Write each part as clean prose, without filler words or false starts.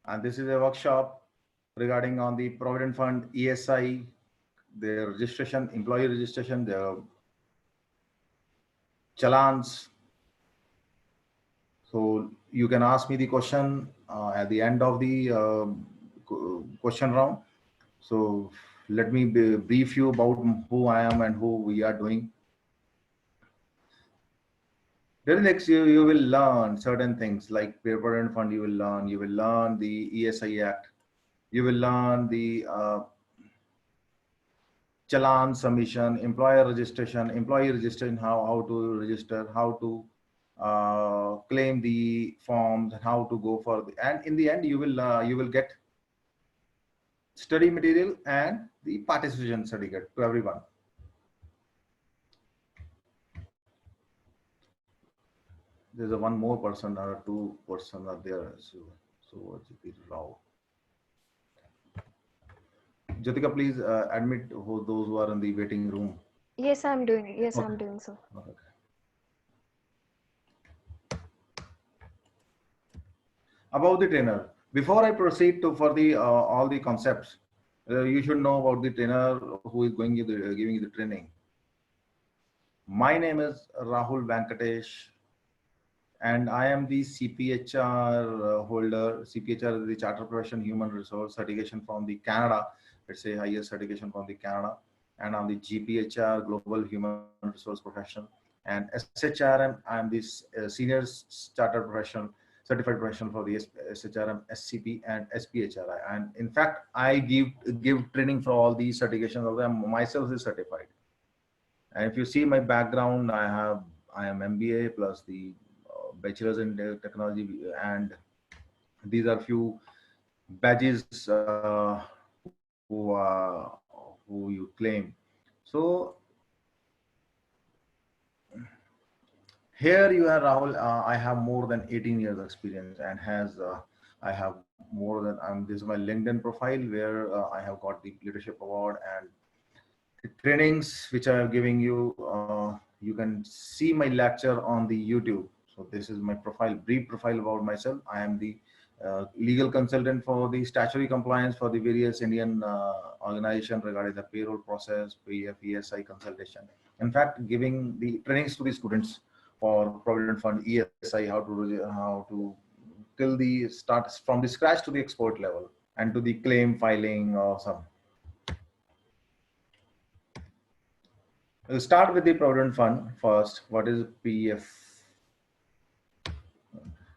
And this is a workshop regarding on the Provident Fund, ESI, their registration, employee registration, their challans. So you can ask me the question at the end of the question round. So let me brief you about who I am and who we are doing. During next year, you will learn certain things like Provident Fund. You will learn the ESI Act. You will learn the challan submission, employee registration, how to register, how to claim the forms, and how to go for the, and in the end you will get study material and the participation certificate to everyone. There's a one more person or two person are there. So Rao. Jyotika, please admit those who are in the waiting room. Yes, I'm doing it. Yes, I'm Okay. doing so. Okay. About the trainer, before I proceed to for the all the concepts, you should know about the trainer who is going to giving you the training. My name is Rahul Venkatesh, and I am the CPHR holder. CPHR is the Charter Profession Human Resource Certification from the Canada. It's a highest certification from the Canada, and I'm the GPHR Global Human Resource Professional, and SHRM. I'm the Senior Charter Professional Certified Professional for the SHRM, SCP, and SPHRI. And in fact, I give training for all these certifications. Of them myself is certified. And if you see my background, I am MBA plus the bachelor's in technology, and these are few badges who you claim. So here you are, Rahul. I have more than 18 years experience, and I have more than. This is my LinkedIn profile where I have got the leadership award and the trainings which I am giving you. You can see my lecture on the YouTube. So this is my profile, brief profile about myself. I am the legal consultant for the statutory compliance for the various Indian organizations regarding the payroll process, PF, ESI consultation. In fact, giving the trainings to the students for Provident Fund, ESI, how to till the start from the scratch to the export level and to the claim filing or some. We'll start with the Provident Fund first. What is PF?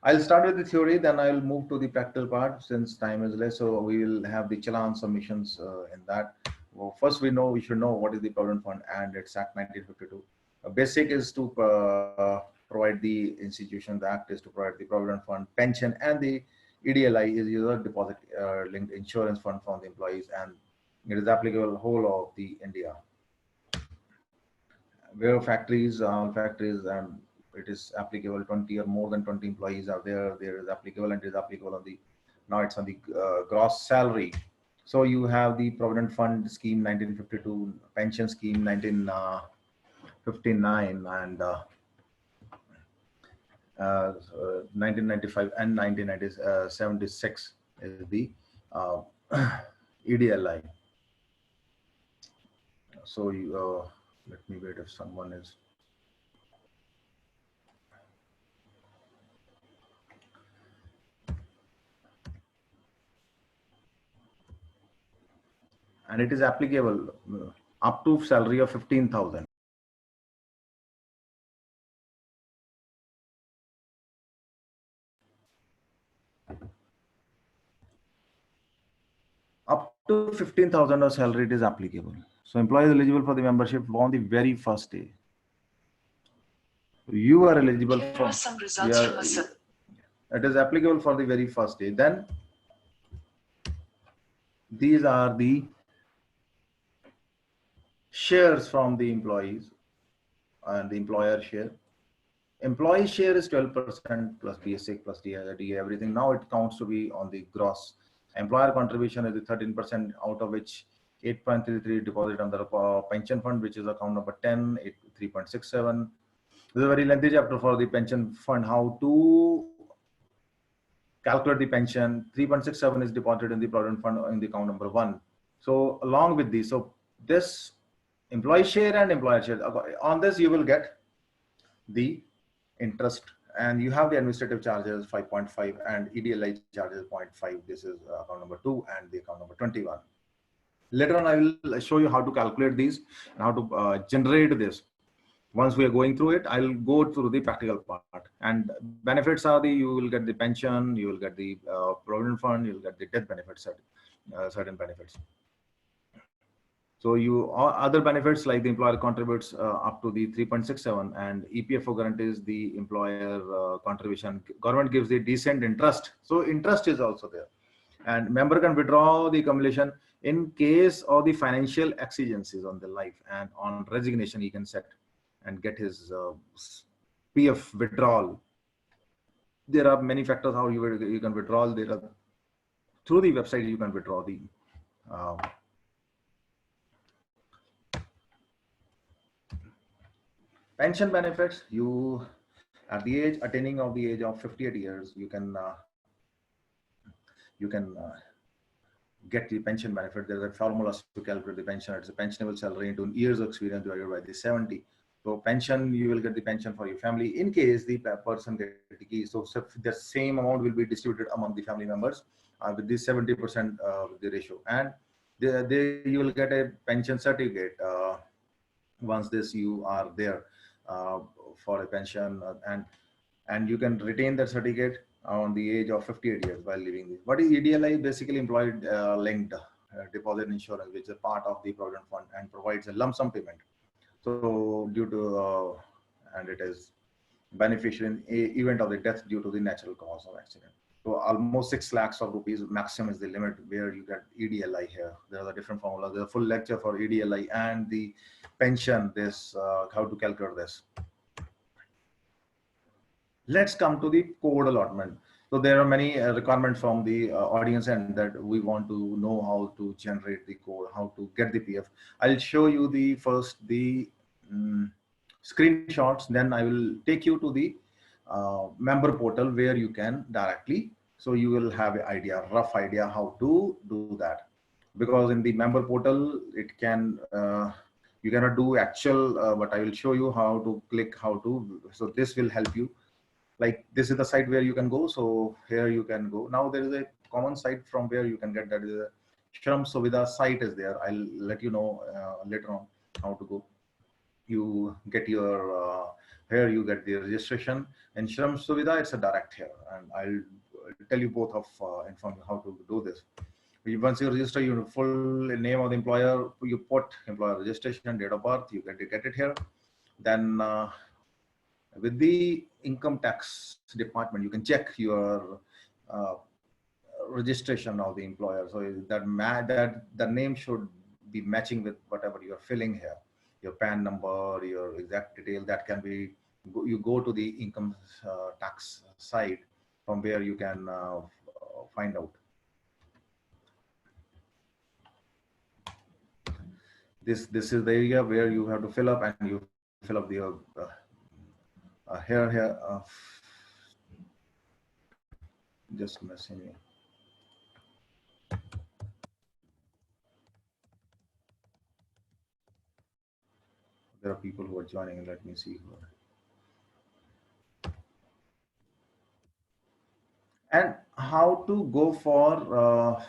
I'll start with the theory, then I'll move to the practical part since time is less. So we will have the challan submissions in that. Well, first, we should know what is the Provident Fund and its Act 1952. Basic is to provide the institution. The Act is to provide the Provident Fund, pension, and the EDLI is user deposit linked insurance fund from the employees, and it is applicable whole of the India. Where factories, all factories, and it is applicable 20 or more than 20 employees are there. There is applicable, and it is applicable on the, now it's on the gross salary. So you have the Provident Fund scheme 1952, pension scheme 1959, and 1995 and 1976 is the uh, EDLI. So you, let me wait if someone is. And it is applicable up to salary of 15,000. Up to 15,000 of salary it is applicable. So employee is eligible for the membership on the very first day. You are eligible for some results. It is applicable for the very first day. Then these are the shares from the employees and the employer share. Employee share is 12% plus basic plus DA, everything. Now it counts to be on the gross. Employer contribution is the 13%, out of which 8.33 deposit under pension fund, which is account number 10, 3.67. This is a very lengthy chapter for the pension fund, how to calculate the pension. 3.67 is deposited in the provident fund in the account number 1. So along with this, so this employee share and employer share, on this you will get the interest, and you have the administrative charges 5.5 and EDLI charges 0.5. This is account number 2 and the account number 21. Later on, I will show you how to calculate these and how to generate this. Once we are going through it, I'll go through the practical part. And benefits are you will get the pension, you will get the provident fund, you will get the death benefits, certain benefits. So other benefits like the employer contributes up to the 3.67, and EPFO guarantees the employer contribution. Government gives the decent interest. So interest is also there. And member can withdraw the accumulation in case of the financial exigencies on the life, and on resignation he can set and get his PF withdrawal. There are many factors how you can withdraw. There are through the website you can withdraw the pension benefits. You at the age attaining of the age of 58 years, you can get the pension benefit. There's a formula to calculate the pension. It's a pensionable salary into years of experience divided by the 70. So pension, you will get the pension for your family in case the person gets the key. So the same amount will be distributed among the family members with this 70% the ratio. And you will get a pension certificate once this you are there for a pension, and you can retain that certificate on the age of 58 years while living this. What is EDLI? Basically employed linked deposit insurance, which is a part of the provident fund and provides a lump sum payment. So due to and it is beneficial in event of the death due to the natural cause of accident. So almost 6 lakhs of rupees maximum is the limit where you get EDLI here. There are different formulas. There's a full lecture for EDLI and the pension, this how to calculate this. Let's come to the code allotment. So there are many requirements from the audience and that we want to know how to generate the code, how to get the PF. I'll show you the first screenshots, then I will take you to the member portal where you can directly, so you will have an idea, rough idea how to do that. Because in the member portal, it can, you cannot do actual, but I will show you how to click, how to, so this will help you. Like this is the site where you can go. So here you can go. Now there is a common site from where you can get that. Is a Shram Suvidha site is there. I'll let you know later on how to go. You get your, here you get the registration, and Shram Suvidha, it's a direct here. And I'll tell you both of inform you how to do this. Once you register your full name of the employer, you put employer registration, date of birth, you get it here. Then with the income tax department, you can check your registration of the employer. So that the name should be matching with whatever you're filling here. Your PAN number, your exact detail, that can be, you go to the income tax site from where you can find out. This is the area where you have to fill up, and you fill up the here just messing me. There are people who are joining. Let me see who are. And how to go for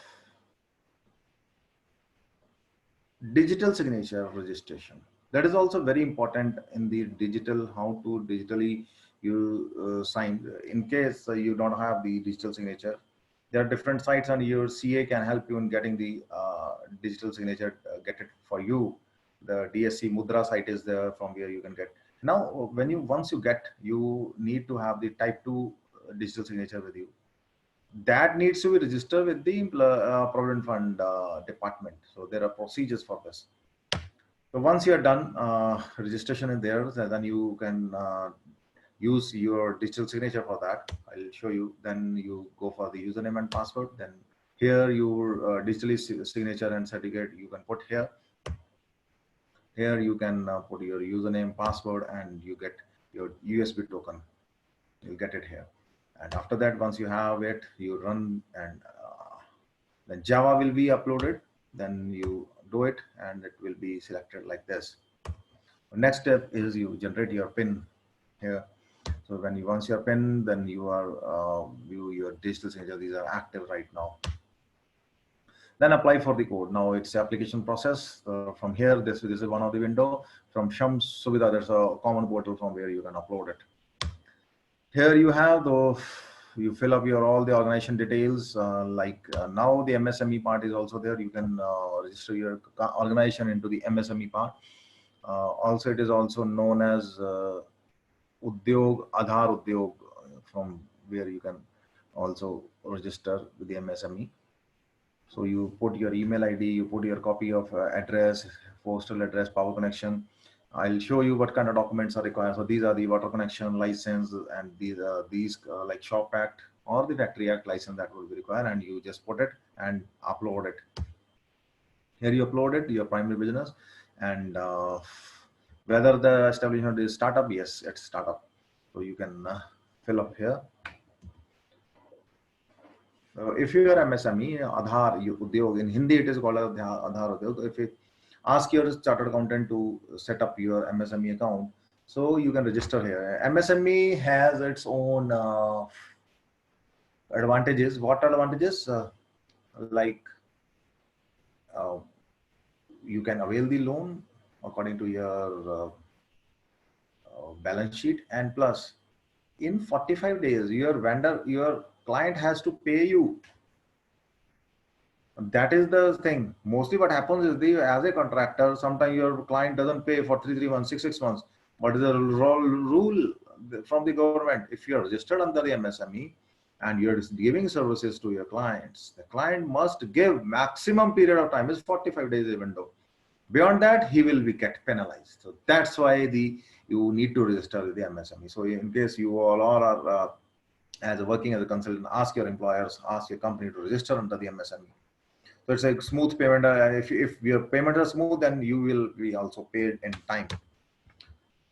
digital signature registration. That is also very important in the digital, how to digitally you sign. In case you don't have the digital signature, there are different sites, and your CA can help you in getting the digital signature, get it for you. The DSC Mudra site is there from where you can get. Now, once you get, you need to have the type 2 digital signature with you. That needs to be registered with the Provident Fund department. So there are procedures for this. So once you are done, registration is there, then you can use your digital signature for that. I'll show you. Then you go for the username and password. Then here your digitally signature and certificate you can put here. Here you can put your username, password, and you get your USB token. You'll get it here. And after that, once you have it, you run, and then Java will be uploaded. Then you do it, and it will be selected like this. Next step is you generate your PIN here. So when you once your PIN, then you are view your digital signature. These are active right now. Then apply for the code. Now it's application process. From here, this is one of the window. From Shams Suvidha, there's a common portal from where you can upload it. Here you have you fill up your all the organization details. Now the MSME part is also there. You can register your organization into the MSME part. Also, it is also known as Udyog, Aadhaar Udyog, from where you can also register with the MSME. So you put your email ID, you put your copy of address, postal address, power connection. I'll show you what kind of documents are required. So these are the water connection license, and these like Shop Act or the Factory Act license that will be required, and you just put it and upload it. Here you upload it, your primary business, and whether the establishment is startup, yes, it's startup. So you can fill up here. If you are MSME, Aadhaar Udyog, in Hindi it is called Aadhaar Udyog. If you ask your chartered accountant to set up your MSME account, so you can register here. MSME has its own advantages. What are advantages? Like you can avail the loan according to your balance sheet, and plus in 45 days your client has to pay you. That is the thing. Mostly what happens is, as a contractor, sometimes your client doesn't pay for 3 months, 6 months. What is the rule from the government? If you're registered under the MSME and you're giving services to your clients, the client must give maximum period of time is 45 days a window. Beyond that, he will be get penalized. So that's why you need to register with the MSME. So in case you all are as working as a consultant, ask your employers, ask your company to register under the MSME. So it's a smooth payment. If your payments are smooth, then you will be also paid in time.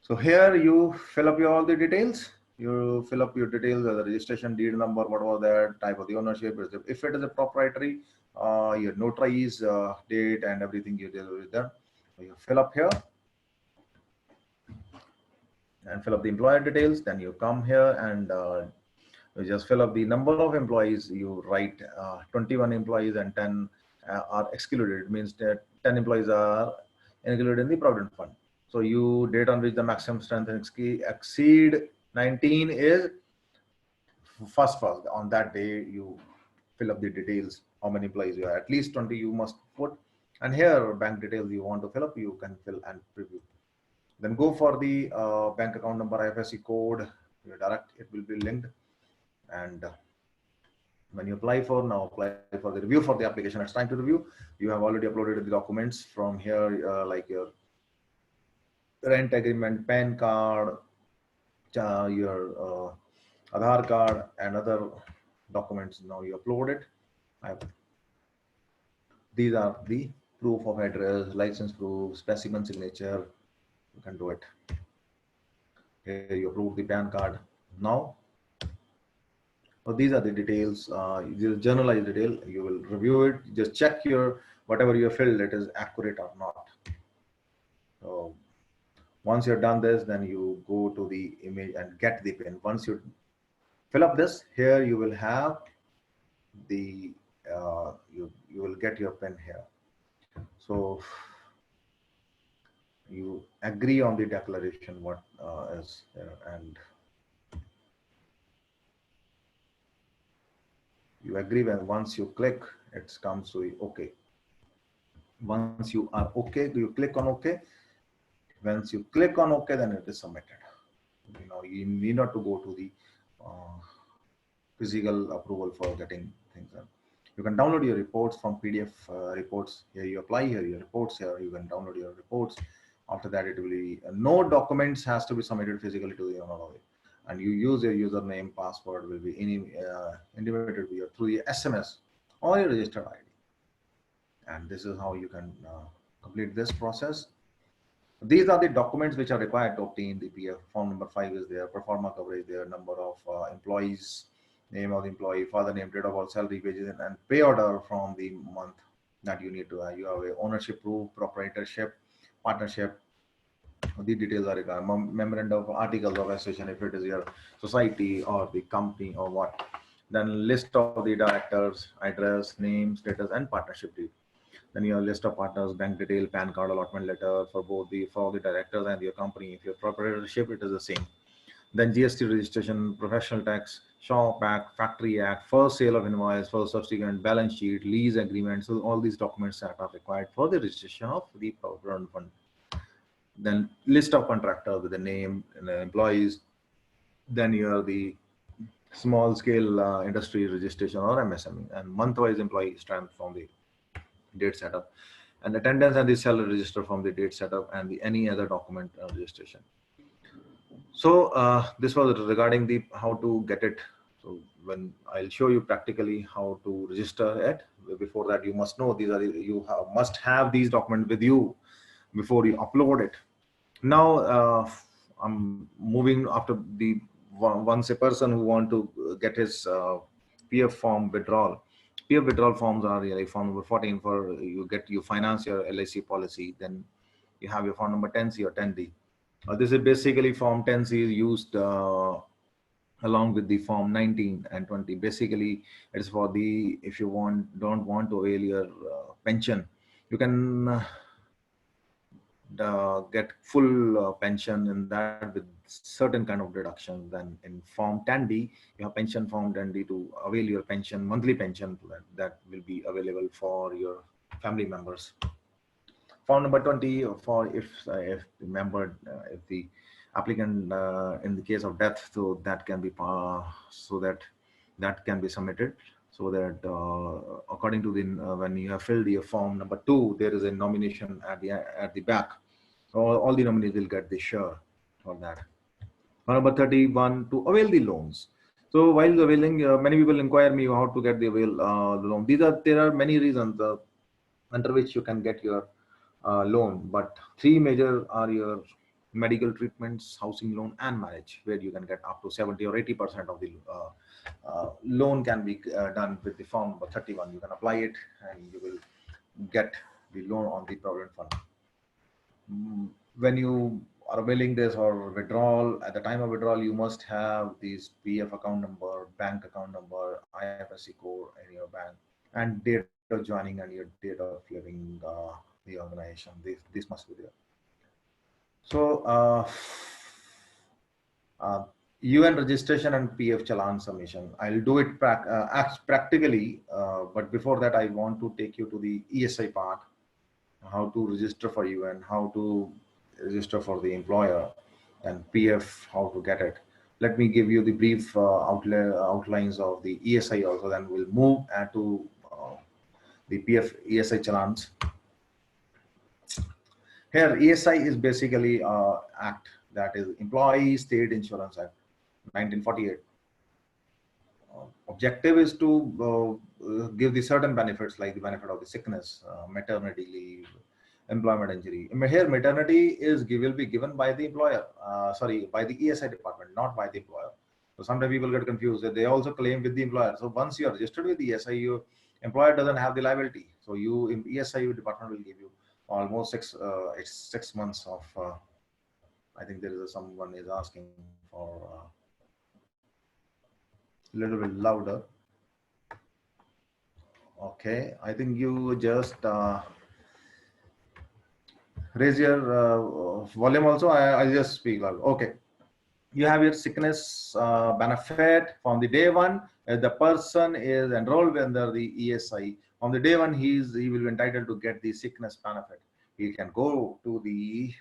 So here you fill up all the details. You fill up your details, the registration deed number, what was that, type of the ownership. If it is a proprietary, your notary's date and everything you deal with that. So you fill up here and fill up the employer details. Then you come here and you just fill up the number of employees. You write 21 employees and 10 are excluded. It means that 10 employees are included in the provident fund. So you date on which the maximum strength exceed 19 is first. On that day, you fill up the details, how many employees you have. At least 20 you must put. And here, bank details you want to fill up, you can fill and preview. Then go for the bank account number, IFSC code, direct, it will be linked. And when you apply for the review for the application, it's time to review. You have already uploaded the documents from here, like your rent agreement, PAN card, your Aadhaar card, and other documents. Now you upload it. These are the proof of address, license proof, specimen signature. You can do it. Here you approve the PAN card. Now, so these are the details. The generalized detail. You will review it. Just check your whatever you filled, it is accurate or not. So once you're done this, then you go to the image and get the PIN. Once you fill up this, here you will have the you will get your PIN here. So you agree on the declaration what is there, and you agree. When once you click, it comes to OK. Once you are OK, you click on OK. Once you click on OK, then it is submitted. You need not to go to the physical approval for getting things done. You can download your reports from PDF reports. Here you apply, here your reports, here you can download your reports. After that, it will be no documents has to be submitted physically to the owner, and you use your username, password will be intimated through the SMS or your registered ID. And this is how you can complete this process. These are the documents which are required to obtain the PF. Form number 5 is there, pro forma coverage there, number of employees, name of the employee, father name, date of birth, salary, wages, and pay order from the month that you need to have. You have a ownership proof, proprietorship, partnership. The details are required. Memorandum of articles of association if it is your society or the company or what. Then list of the directors, address, name, status, and partnership deed. Then your list of partners, bank detail, PAN card, allotment letter for both the directors and your company. If your proprietorship, it is the same. Then GST registration, professional tax, shop act, factory act, first sale of invoice, first subsequent balance sheet, lease agreement. So all these documents that are required for the registration of the provident fund. Then list of contractors with the name and the employees. Then you have the small scale industry registration or MSME, and month-wise employee strength from the date setup, and attendance and the salary register from the date setup, and the any other document registration. So this was regarding the how to get it. So when I'll show you practically how to register it. Before that, you must know these are must have these documents with you before you upload it. Now I'm moving after the once a person who want to get his PF form withdrawal. PF withdrawal forms are really form number 14 for you finance your LIC policy. Then you have your form number 10C or 10D. This is basically form 10C is used along with the form 19 and 20. Basically, it is for the if you don't want to avail your pension, you can get full pension in that with certain kind of deductions. Then in form 10D, you have pension form 10D to avail your pension, monthly pension that will be available for your family members. Form number 20 for if the member, if the applicant in the case of death, so that can be that can be submitted. So that according to the when you have filled your form number 2, there is a nomination at the back. So all the nominees will get the share for that. Number 31, to avail the loans. So while availing, many people inquire me how to get the the loan. There are many reasons under which you can get your loan, but three major are your medical treatments, housing loan, and marriage, where you can get up to 70 or 80% of the loan can be done with the form number 31. You can apply it and you will get the loan on the provident fund. When you are availing this or withdrawal, at the time of withdrawal, you must have these PF account number, bank account number, IFSC code in your bank, and date of joining and your date of leaving the organization. This must be there. So UN registration and PF challan submission. I'll do it practically, but before that, I want to take you to the ESI part, how to register for UN, how to register for the employer, and PF, how to get it. Let me give you the brief outlines of the ESI also, then we'll move to the PF ESI challans. Here, ESI is basically act, that is Employee State Insurance Act, 1948. Objective is to give the certain benefits like the benefit of the sickness, maternity leave, employment injury. Here, maternity will be given by the employer, by the ESI department, not by the employer. So sometimes people get confused that they also claim with the employer. So once you are registered with the ESI, your employer doesn't have the liability. So ESI department will give you almost 6 months of. I think there is someone is asking for a little bit louder. Okay, I think you just raise your volume also. I'll just speak loud. Okay. You have your sickness benefit from the day one. The person is enrolled under the ESI. On the day one, he will be entitled to get the sickness benefit. He can go to the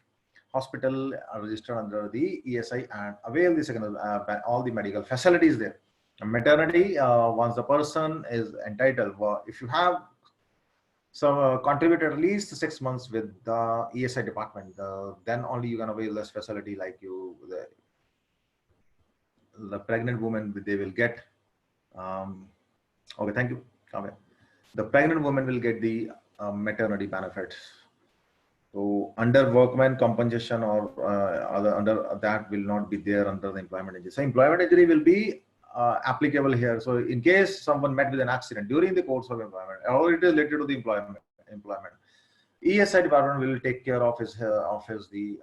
hospital registered under the ESI and avail the sickness, all the medical facilities there. Maternity, once the person is entitled, if you have contributed at least 6 months with the ESI department, then only you can avail this facility, like the pregnant woman, they will get okay, thank you. The pregnant woman will get the maternity benefits. So under workman compensation or under that will not be there under the employment injury. So employment injury will be applicable here. So in case someone met with an accident during the course of employment, or it is related to the employment, ESI department will take care of his the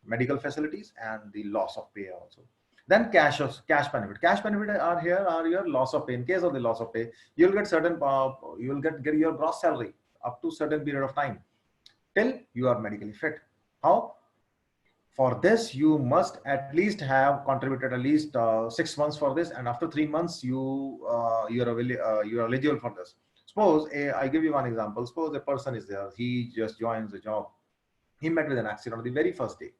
medical facilities and the loss of pay also. Then cash benefit. Cash benefit are here are your loss of pay. In case of the loss of pay, you'll get certain you will get your gross salary up to certain period of time till you are medically fit. How? For this, you must at least have contributed at least 6 months for this, and after 3 months, you are eligible for this. Suppose I give you one example. Suppose a person is there, he just joins the job, he met with an accident on the very first day.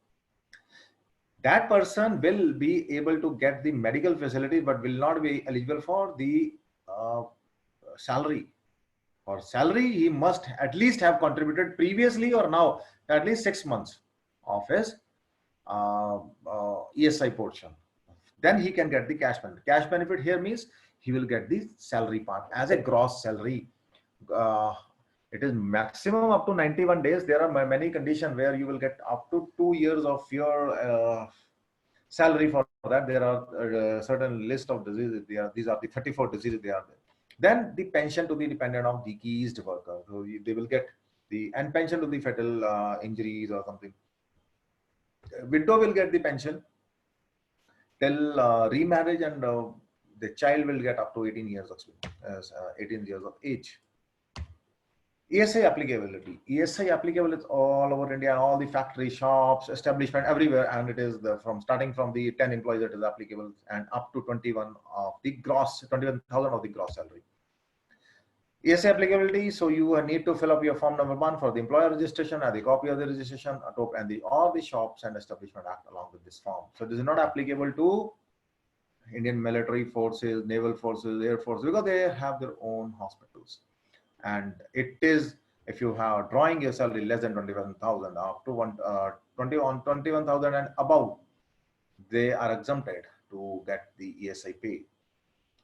That person will be able to get the medical facilities, but will not be eligible for the salary. For salary, he must at least have contributed previously or now at least 6 months of his ESI portion. Then he can get the cash benefit. Cash benefit here means he will get the salary part as a gross salary. It is maximum up to 91 days. There are many conditions where you will get up to 2 years of your salary for that. There are certain list of diseases. These are the 34 diseases they are there. Then the pension to the dependent of deceased worker. So they will get the and pension to the fatal injuries or something. Widow will get the pension till remarriage, and the child will get up to 18 years of 18 years of age. ESI applicability. ESI applicable is all over India, all the factory, shops, establishment, everywhere, and it is starting from the 10 employees that is applicable, and up to 21,000 of the gross salary. ESI applicability. So you need to fill up your form number 1 for the employer registration and the copy of the registration, and all the shops and establishment act along with this form. So this is not applicable to Indian military forces, naval forces, air force, because they have their own hospitals. And it is, if you have drawing your salary less than 21,000 up to 21,000 and above, they are exempted to get the ESI pay.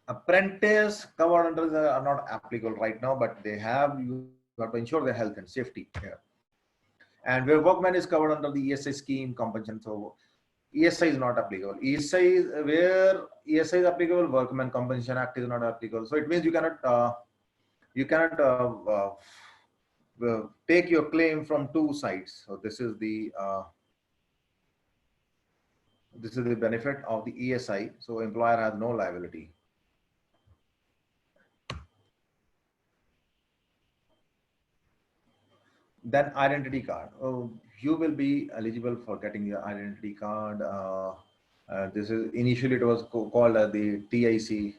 Apprentice covered under are not applicable right now, but you have to ensure their health and safety here. And where workman is covered under the ESI scheme compensation, so ESI is not applicable. ESI is where ESI is applicable, Workmen Compensation Act is not applicable. So it means you cannot take your claim from 2 sides. So this is the benefit of the ESI. So employer has no liability. Then identity card. You will be eligible for getting your identity card. This is initially it was called the TIC.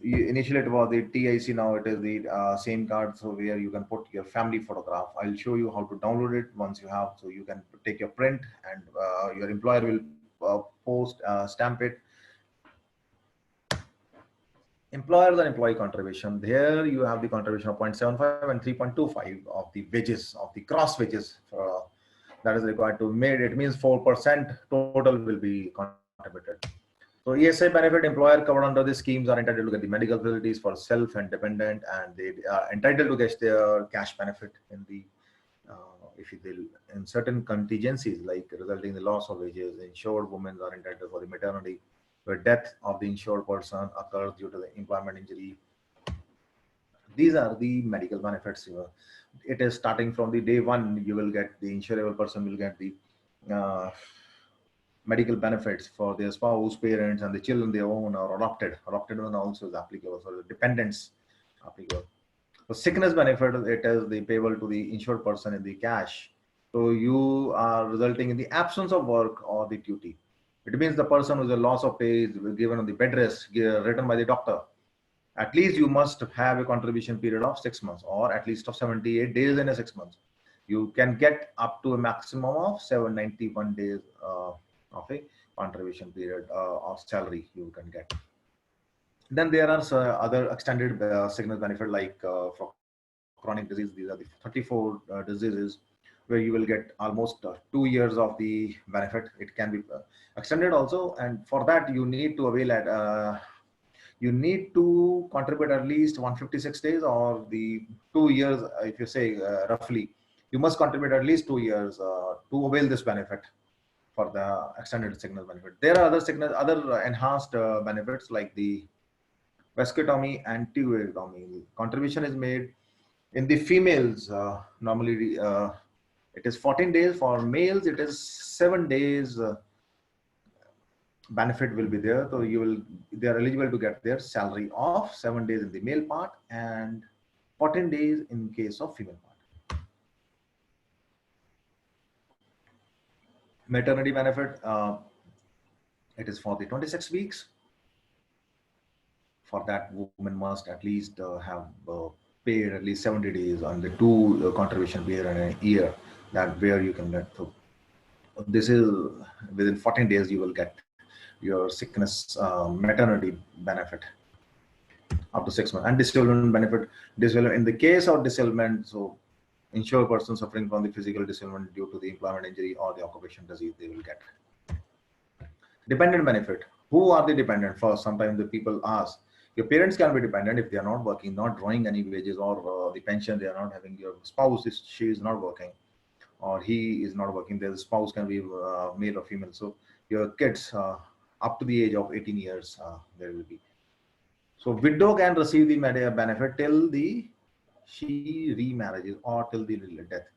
Initially it was the TIC. Now it is the same card. So where you can put your family photograph. I'll show you how to download it once you have. So you can take your print, and your employer will stamp it. Employers and employee contribution. There you have the contribution of 0.75 and 3.25 of the wages, of the gross wages that is required to be made. It means 4% total will be contributed. So ESI benefit, employer covered under the schemes are entitled to get the medical facilities for self and dependent, and they are entitled to get their cash benefit in the in certain contingencies, like resulting in the loss of wages. Insured women are entitled for the maternity, where death of the insured person occurs due to the employment injury. These are the medical benefits. It is starting from the day 1. You will get the insurable person will get the medical benefits for their spouse, parents, and the children they own or adopted. Adopted one also is applicable. So the dependents applicable. So sickness benefit, it is the payable to the insured person in the cash. So you are resulting in the absence of work or the duty. It means the person with a loss of pay is given on the bed rest written by the doctor. At least you must have a contribution period of 6 months, or at least of 78 days in a 6 months. You can get up to a maximum of 791 days of a contribution period of salary you can get. Then there are other extended sickness benefit, like for chronic disease. These are the 34 diseases where you will get almost 2 years of the benefit. It can be extended also, and for that you need to avail at you need to contribute at least 156 days, or the 2 years. If you say roughly, you must contribute at least 2 years to avail this benefit for the extended sickness benefit. There are other enhanced benefits like the vasectomy and tubulectomy. Contribution is made in the females. Normally, it is 14 days. For males, it is 7 days. Benefit will be there, so they are eligible to get their salary of 7 days in the male part and 14 days in case of female part. Maternity benefit, it is for the 26 weeks. For that, woman must at least have paid at least 70 days on the two contribution period in a year, that where you can get through. This is within 14 days you will get your sickness maternity benefit up to 6 months. And disablement benefit, in the case of disablement, so insured person suffering from the physical disablement due to the employment injury or the occupation disease, they will get. Dependent benefit, who are the dependent? First, sometimes the people ask, your parents can be dependent if they are not working, not drawing any wages, or the pension they are not having. Your spouse, she is not working or he is not working, their spouse can be male or female. So your kids up to the age of 18 years, there will be. So widow can receive the benefit till she remarriages or till the death.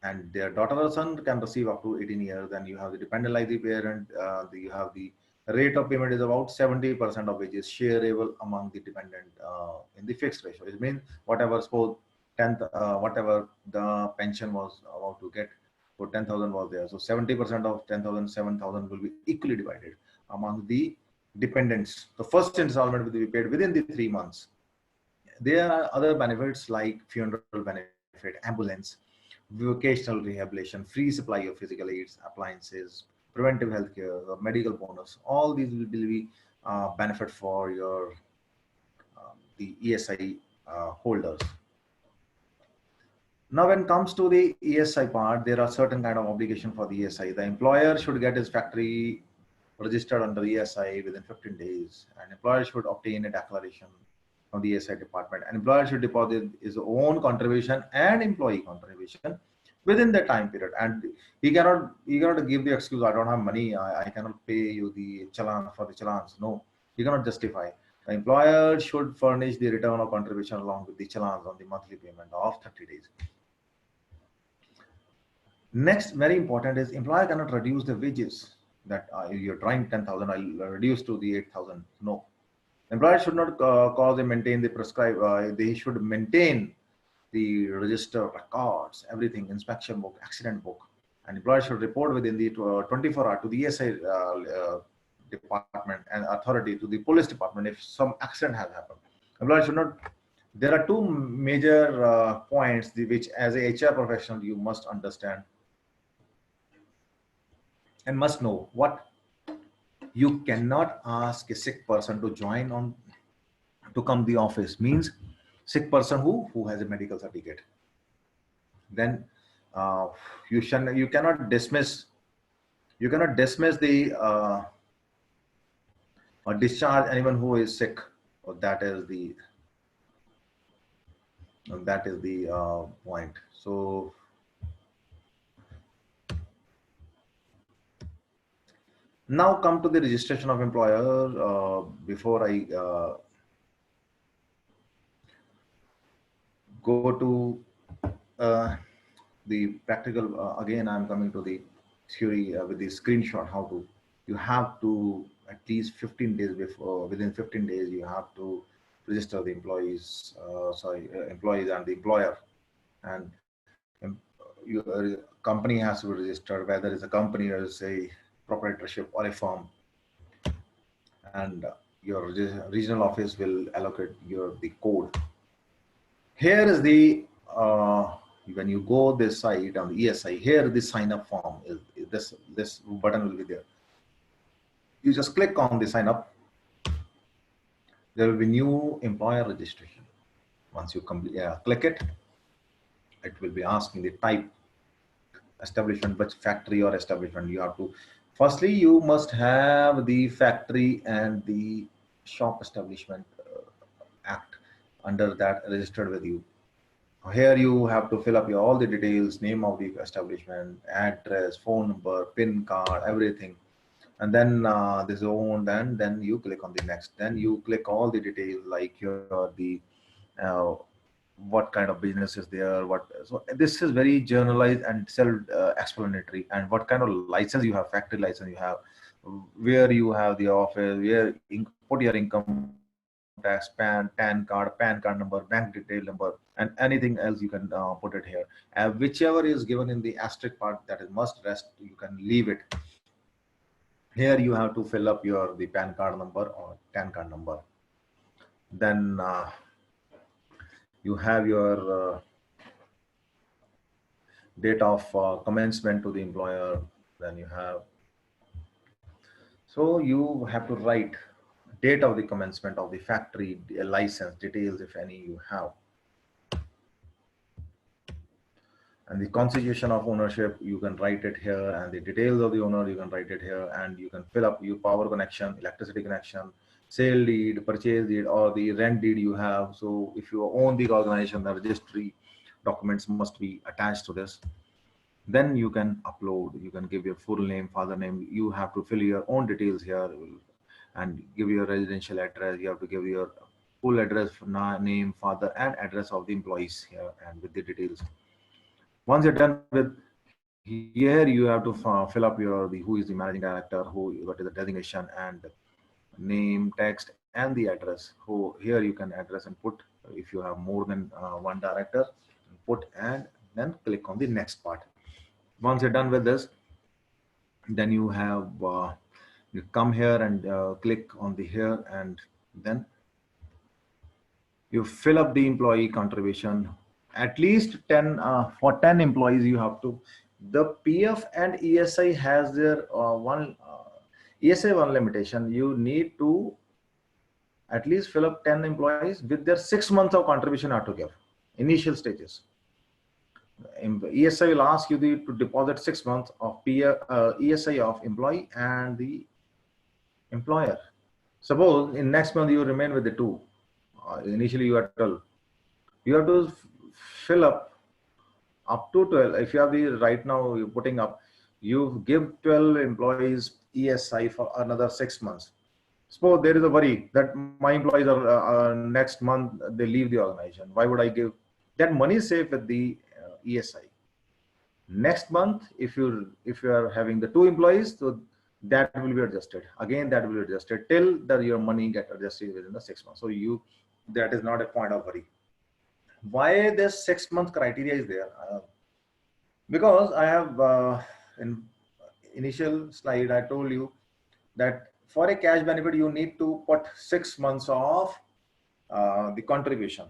And their daughter or son can receive up to 18 years. Then you have the dependent like the parent. You have the rate of payment is about 70% of wages shareable among the dependent in the fixed ratio. It means whatever suppose 10th, whatever the pension was about to get, so 10,000 was there. So 70% of 10,000, 7,000 will be equally divided among the dependents. The first installment will be paid within the 3 months. There are other benefits like funeral benefit, ambulance, vocational rehabilitation, free supply of physical aids, appliances, preventive health care, medical bonus. All these will be benefit for your the ESI holders. Now, when it comes to the ESI part, there are certain kind of obligation for the ESI. The employer should get his factory registered under ESI within 15 days. An employer should obtain a declaration from the ESI department. An employer should deposit his own contribution and employee contribution within the time period. And he cannot give the excuse, I don't have money, I cannot pay you the challan for the challans. No, he cannot justify. The employer should furnish the return of contribution along with the challans on the monthly payment of 30 days. Next, very important is employer cannot reduce the wages that you're drawing 10,000, I'll reduce to the 8,000. No, employer should not cause and maintain the prescribed. They should maintain the register records, everything, inspection book, accident book, and employer should report within the 24 hours to the ESI department and authority, to the police department if some accident has happened. Employer should not. There are two major points which as a HR professional you must understand and must know. What you cannot ask a sick person to join on to come the office, means sick person who has a medical certificate. Then you cannot dismiss the or discharge anyone who is sick. Or that is the point. So now come to the registration of employer. Before I go to the practical, again I'm coming to the theory with the screenshot. How to, you have to at least 15 days before, within 15 days you have to register the employees, employees and the employer, and your company has to be registered, whether it's a company or it's a proprietorship or a firm, and your regional office will allocate the code. Here is the when you go this site on the ESI, here the sign up form is this button will be there. You just click on the sign up. There will be new employer registration. Once you click it, it will be asking the type, establishment, which factory or establishment you have to. Firstly, you must have the factory and the shop establishment act under that registered with you. Here you have to fill up your all the details, name of the establishment, address, phone number, PIN card, everything. And then this is owned, and then you click on the next. Then you click all the details like your the uh, what kind of business is there, what. So this is very generalized and self explanatory, and what kind of license you have, factory license you have, where you have the office, where put your income tax, pan card, PAN card number, bank detail number, and anything else you can put it here. Whichever is given in the asterisk part, that is must, rest you can leave it. Here you have to fill up your the PAN card number or PAN card number. Then you have your date of commencement to the employer. Then you have, so you have to write date of the commencement of the factory, the license details if any you have, and the constitution of ownership you can write it here, and the details of the owner you can write it here, and you can fill up your power connection, electricity connection, sale deed, purchase deed, or the rent deed you have. So if you own the organization, the registry documents must be attached to this. Then you can upload, you can give your full name, father name, you have to fill your own details here, and give your residential address, you have to give your full address, name, father, and address of the employees here, and with the details. Once you're done with here, you have to fill up your the who is the managing director, who, what is the designation, and name, text, and the address. Who here you can address and put, if you have more than one director, put, and then click on the next part. Once you're done with this, then you have you come here and click on the here, and then you fill up the employee contribution. At least 10 for 10 employees you have to. The PF and ESI has their one ESI one limitation. You need to at least fill up 10 employees with their 6 months of contribution are to give initial stages. ESI will ask you to deposit 6 months of ESI of employee and the employer. Suppose in next month you remain with the two. Initially you are 12. You have to fill up to 12. If you have the right now you're putting up, you give 12 employees ESI for another 6 months. Suppose there is a worry that my employees are next month they leave the organization. Why would I give? That money is safe with the ESI. Next month, if you are having the two employees, so that will be adjusted again. That will be adjusted till your money get adjusted within the 6 months. So that is not a point of worry. Why this 6 month criteria is there? Because I have in initial slide I told you that for a cash benefit you need to put 6 months of the contribution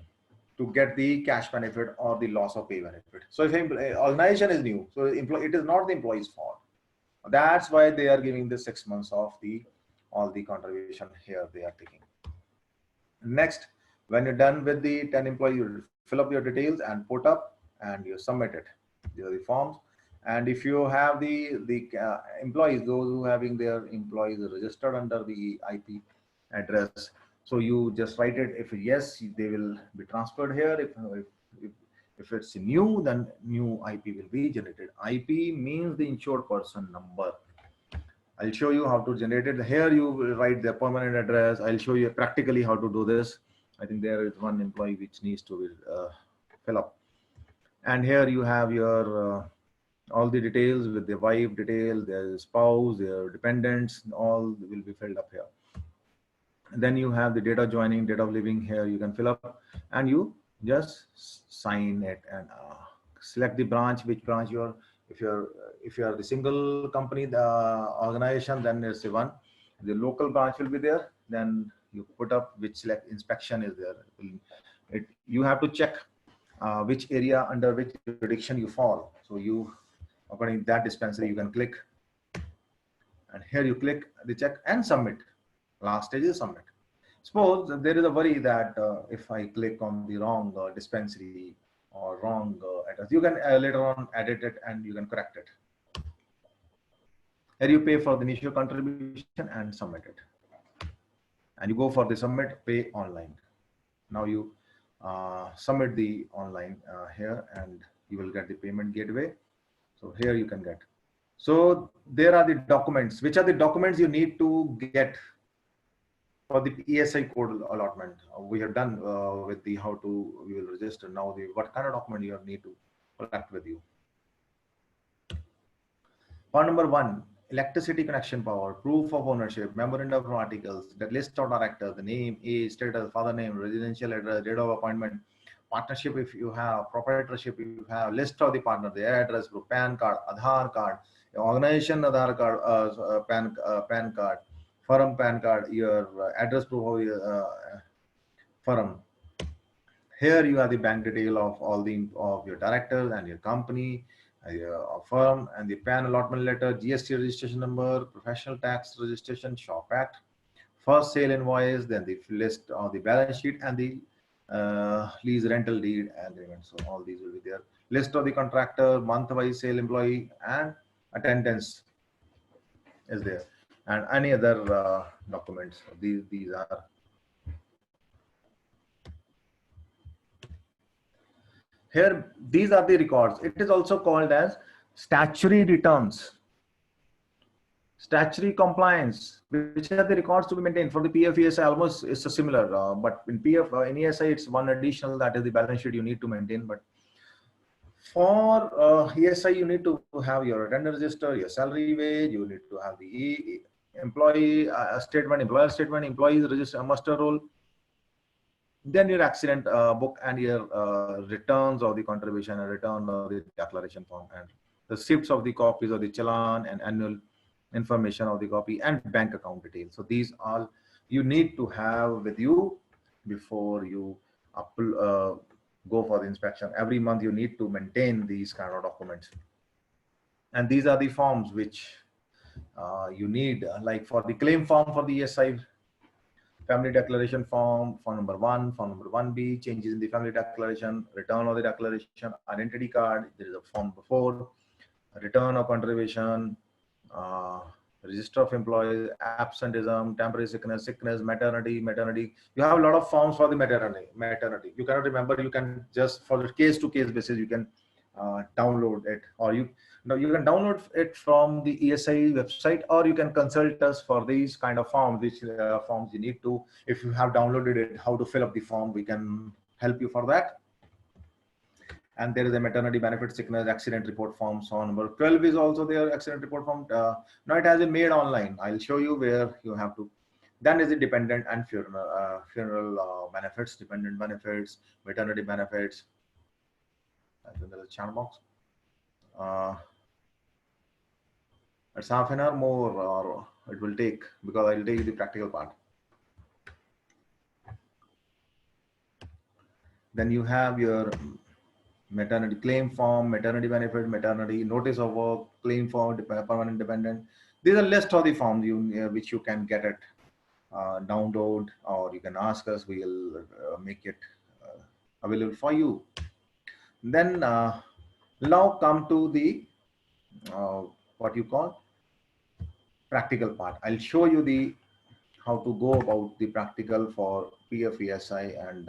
to get the cash benefit or the loss of pay benefit. So if organization is new, so it is not the employee's fault. That's why they are giving the 6 months of all the contribution here they are taking. Next, when you're done with the 10 employees, you fill up your details and put up, and you submit it. These are the forms. And if you have the employees, those who having their employees registered under the IP address, so you just write it. If yes, they will be transferred here. If it's new, then new IP will be generated. IP means the insured person number. I'll show you how to generate it. Here you will write the permanent address. I'll show you practically how to do this. I think there is one employee which needs to be fill up. And here you have your all the details with the wife detail, their spouse, their dependents, all will be filled up here. And then you have the date of joining, date of living. Here you can fill up, and you just sign it and select the branch, which branch you're. If you're the single company, the organization, then there's the one. The local branch will be there. Then you put up which select inspection is there. You have to check which area under which jurisdiction you fall. So you, according to that dispensary, you can click, and here you click the check and submit. Last stage is submit. Suppose there is a worry that if I click on the wrong dispensary or wrong address, you can later on edit it and you can correct it. Here you pay for the initial contribution and submit it. And you go for the submit, pay online. Now you submit the online here, and you will get the payment gateway. So here you can get. So there are the documents. Which are the documents you need to get for the ESI code allotment? We have done with the how to we will register. Now the what kind of document you need to collect with you. Point number one: electricity connection power, proof of ownership, memorandum of articles, the list of directors, the name, age, status, father name, residential address, date of appointment, partnership if you have, proprietorship if you have, list of the partner, their address, proof, PAN card, Aadhaar card, organization Aadhaar card, PAN card, firm PAN card, your address proof of your firm. Here you have the bank detail of all the of your directors and your company, your firm, and the PAN allotment letter, GST registration number, professional tax registration, shop act, first sale invoice, then the list of the balance sheet, and the lease rental deed agreement. So all these will be there. List of the contractor, month-wise sale employee, and attendance is there, and any other documents. These are. Here, these are the records. It is also called as statutory returns, statutory compliance, which are the records to be maintained. For the PF ESI, almost it's a similar, but in PF in ESI, it's one additional, that is the balance sheet you need to maintain. But for ESI, you need to have your attendance register, your salary wage, you need to have the employee statement, employer statement, employees register, muster roll, then your accident book, and your returns of the contribution and return of the declaration form, and the receipts of the copies of the challan and annual information of the copy, and bank account details. So these all you need to have with you before you go for the inspection. Every month you need to maintain these kind of documents, and these are the forms which you need, like for the claim form for the ESI, family declaration form number 1, form number 1B, changes in the family declaration, return of the declaration, identity card, there is a form before, return of contribution, register of employees, absenteeism, temporary sickness, maternity. You have a lot of forms for the maternity. You cannot remember, you can just, for the case to case basis, you can download it, or you can download it from the ESI website, or you can consult us for these kind of forms, which forms you need to, if you have downloaded it, how to fill up the form, we can help you for that. And there is a maternity benefit, sickness, accident report form. So number 12 is also there, accident report form. Now it has been made online. I'll show you where you have to. Then is it dependent and funeral benefits, dependent benefits, maternity benefits. I think there is a chat box. It's half an hour more, or it will take, because I'll take the practical part. Then you have your maternity claim form, maternity benefit, maternity notice of work, claim form, permanent dependent. These are list of the forms which you can get it download, or you can ask us. We will make it available for you. Then now come to the what you call practical part. I'll show you the how to go about the practical for PF ESI and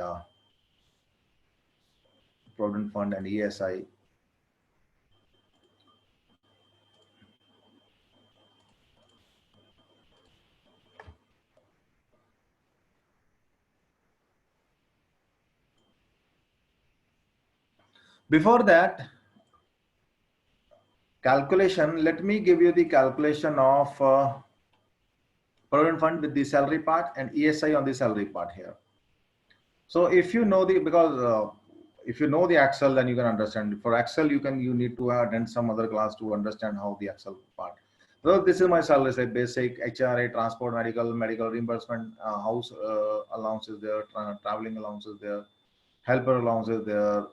Provident Fund and ESI. Before that calculation, let me give you the calculation of Provident Fund with the salary part and ESI on the salary part here. So if you know the, because if you know the Excel, then you can understand. For Excel, you need to attend some other class to understand how the Excel part. So this is my salary, say basic, HRA, transport, medical reimbursement, house allowances there, traveling allowances there, helper allowances there,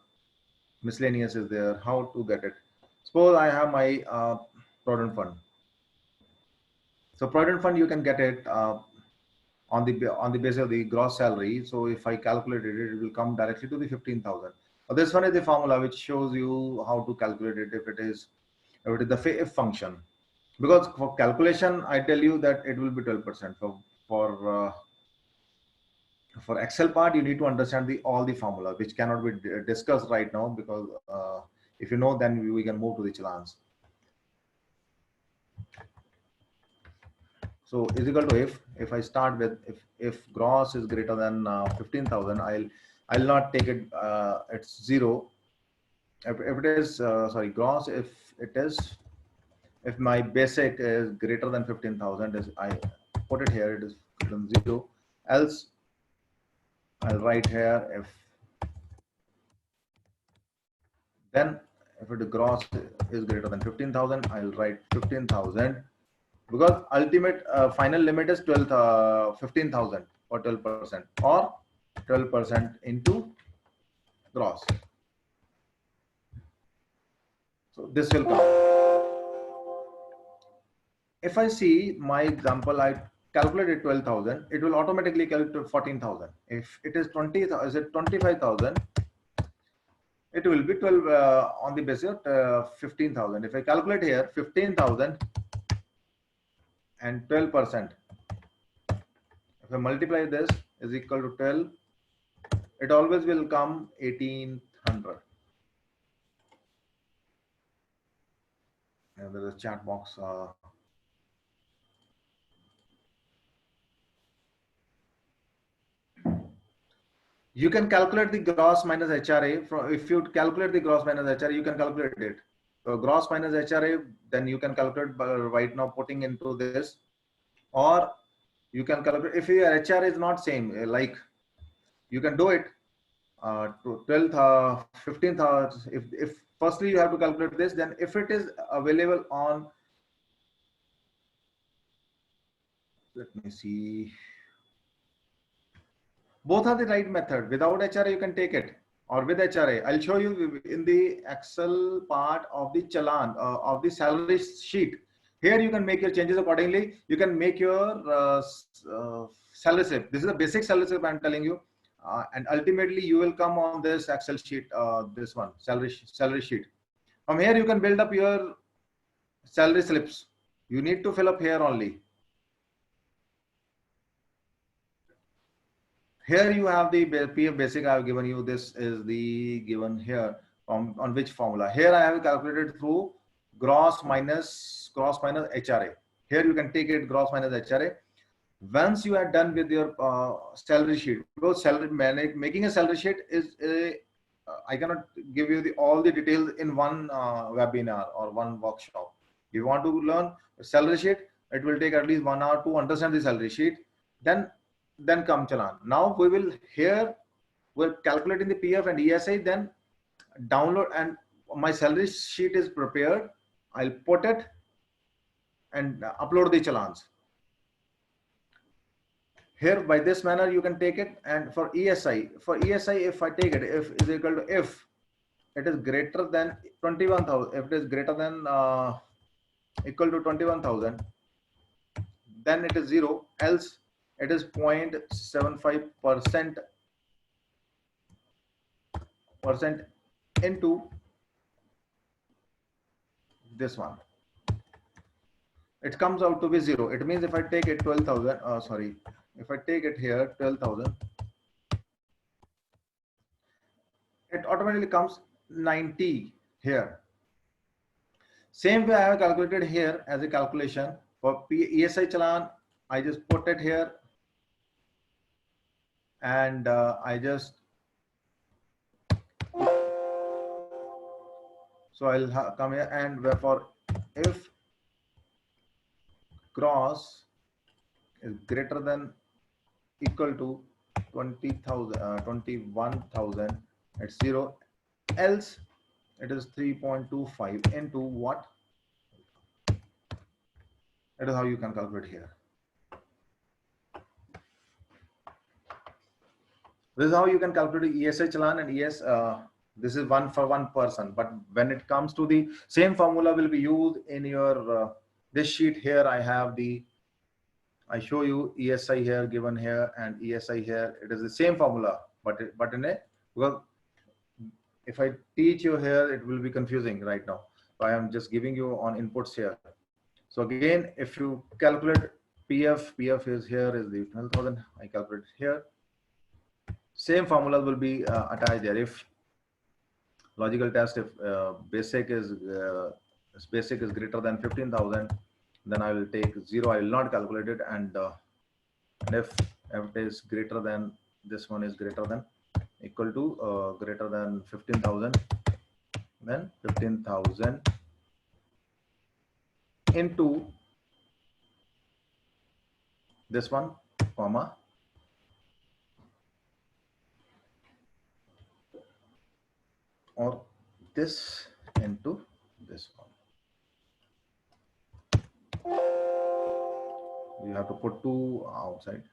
miscellaneous is there. How to get it? Suppose I have my Provident Fund. So Provident Fund, you can get it on the basis of the gross salary. So if I calculate it, it will come directly to the 15,000. This one is the formula which shows you how to calculate it if it is the if function. Because for calculation, I tell you that it will be 12% for For Excel part, you need to understand all the formula, which cannot be discussed right now, because if you know, then we can move to the challans. So is equal to if I start with if gross is greater than 15,000, I'll not take it. It's zero. If it is sorry, gross, if my basic is greater than 15,000, is I put it here, it is zero. Else I'll write here then if it gross is greater than 15,000, I'll write 15,000, because ultimate final limit is 15,000 or 12%, or 12% into gross. So this will come. If I see my example, I calculated 12,000, it will automatically calculate 14,000. If it is 25,000, it will be 12 on the basis of 15,000. If I calculate here 15,000 and 12%, if I multiply this is equal to 12, it always will come 1800. And there is a chat box. You can calculate the gross minus HRA. If you calculate the gross minus HRA, you can calculate it. So gross minus HRA, then you can calculate by right now putting into this, or you can calculate if your HRA is not same, like you can do it to 12, 15,000. If firstly you have to calculate this, then if it is available on, let me see, both are the right method. Without HRA, you can take it, or with HRA. I'll show you in the Excel part of the challan of the salary sheet. Here you can make your changes accordingly. You can make your salary slip. This is a basic salary slip I'm telling you. And ultimately you will come on this Excel sheet, this one, salary sheet. From here you can build up your salary slips. You need to fill up here only. Here you have the PF basic I have given you. This is the given here on which formula. Here I have calculated through gross minus HRA. Here you can take it gross minus HRA. Once you are done with your salary sheet, because making a salary sheet is I cannot give you all the details in one webinar or one workshop. If you want to learn a salary sheet, it will take at least 1 hour to understand the salary sheet. Then come challan. Now we will here we're calculating the PF and ESI, then download, and my salary sheet is prepared. I'll put it and upload the challans. Here by this manner you can take it. And for ESI, if I take it, if is equal to if it is greater than 21,000, if it is greater than equal to 21,000, then it is 0, else it is 0.75% into this one. It comes out to be 0. It means if I take it 12,000, sorry, if I take it here 12,000, it automatically comes 90 here. Same way I have calculated here as a calculation for ESI challan. I just put it here, and I just, so I'll come here, and for if gross is greater than equal to 20,000, 21,000, it's 0, else it is 3.25 into what? That is how you can calculate here. This is how you can calculate ESI challan and ES. This is one for one person, but when it comes to the same formula will be used in your this sheet here. I show you ESI here given here and ESI here. It is the same formula, but in a, well, if I teach you here, it will be confusing right now. So I am just giving you on inputs here. So again, if you calculate PF is here is the 12,000. I calculate here. Same formulas will be attached there. If logical test, if basic is greater than 15,000, then I will take 0. I will not calculate it. And if it is greater than, this one is greater than, equal to greater than 15,000, then 15,000 into this one, comma, or this into this one. You have to put 2 outside.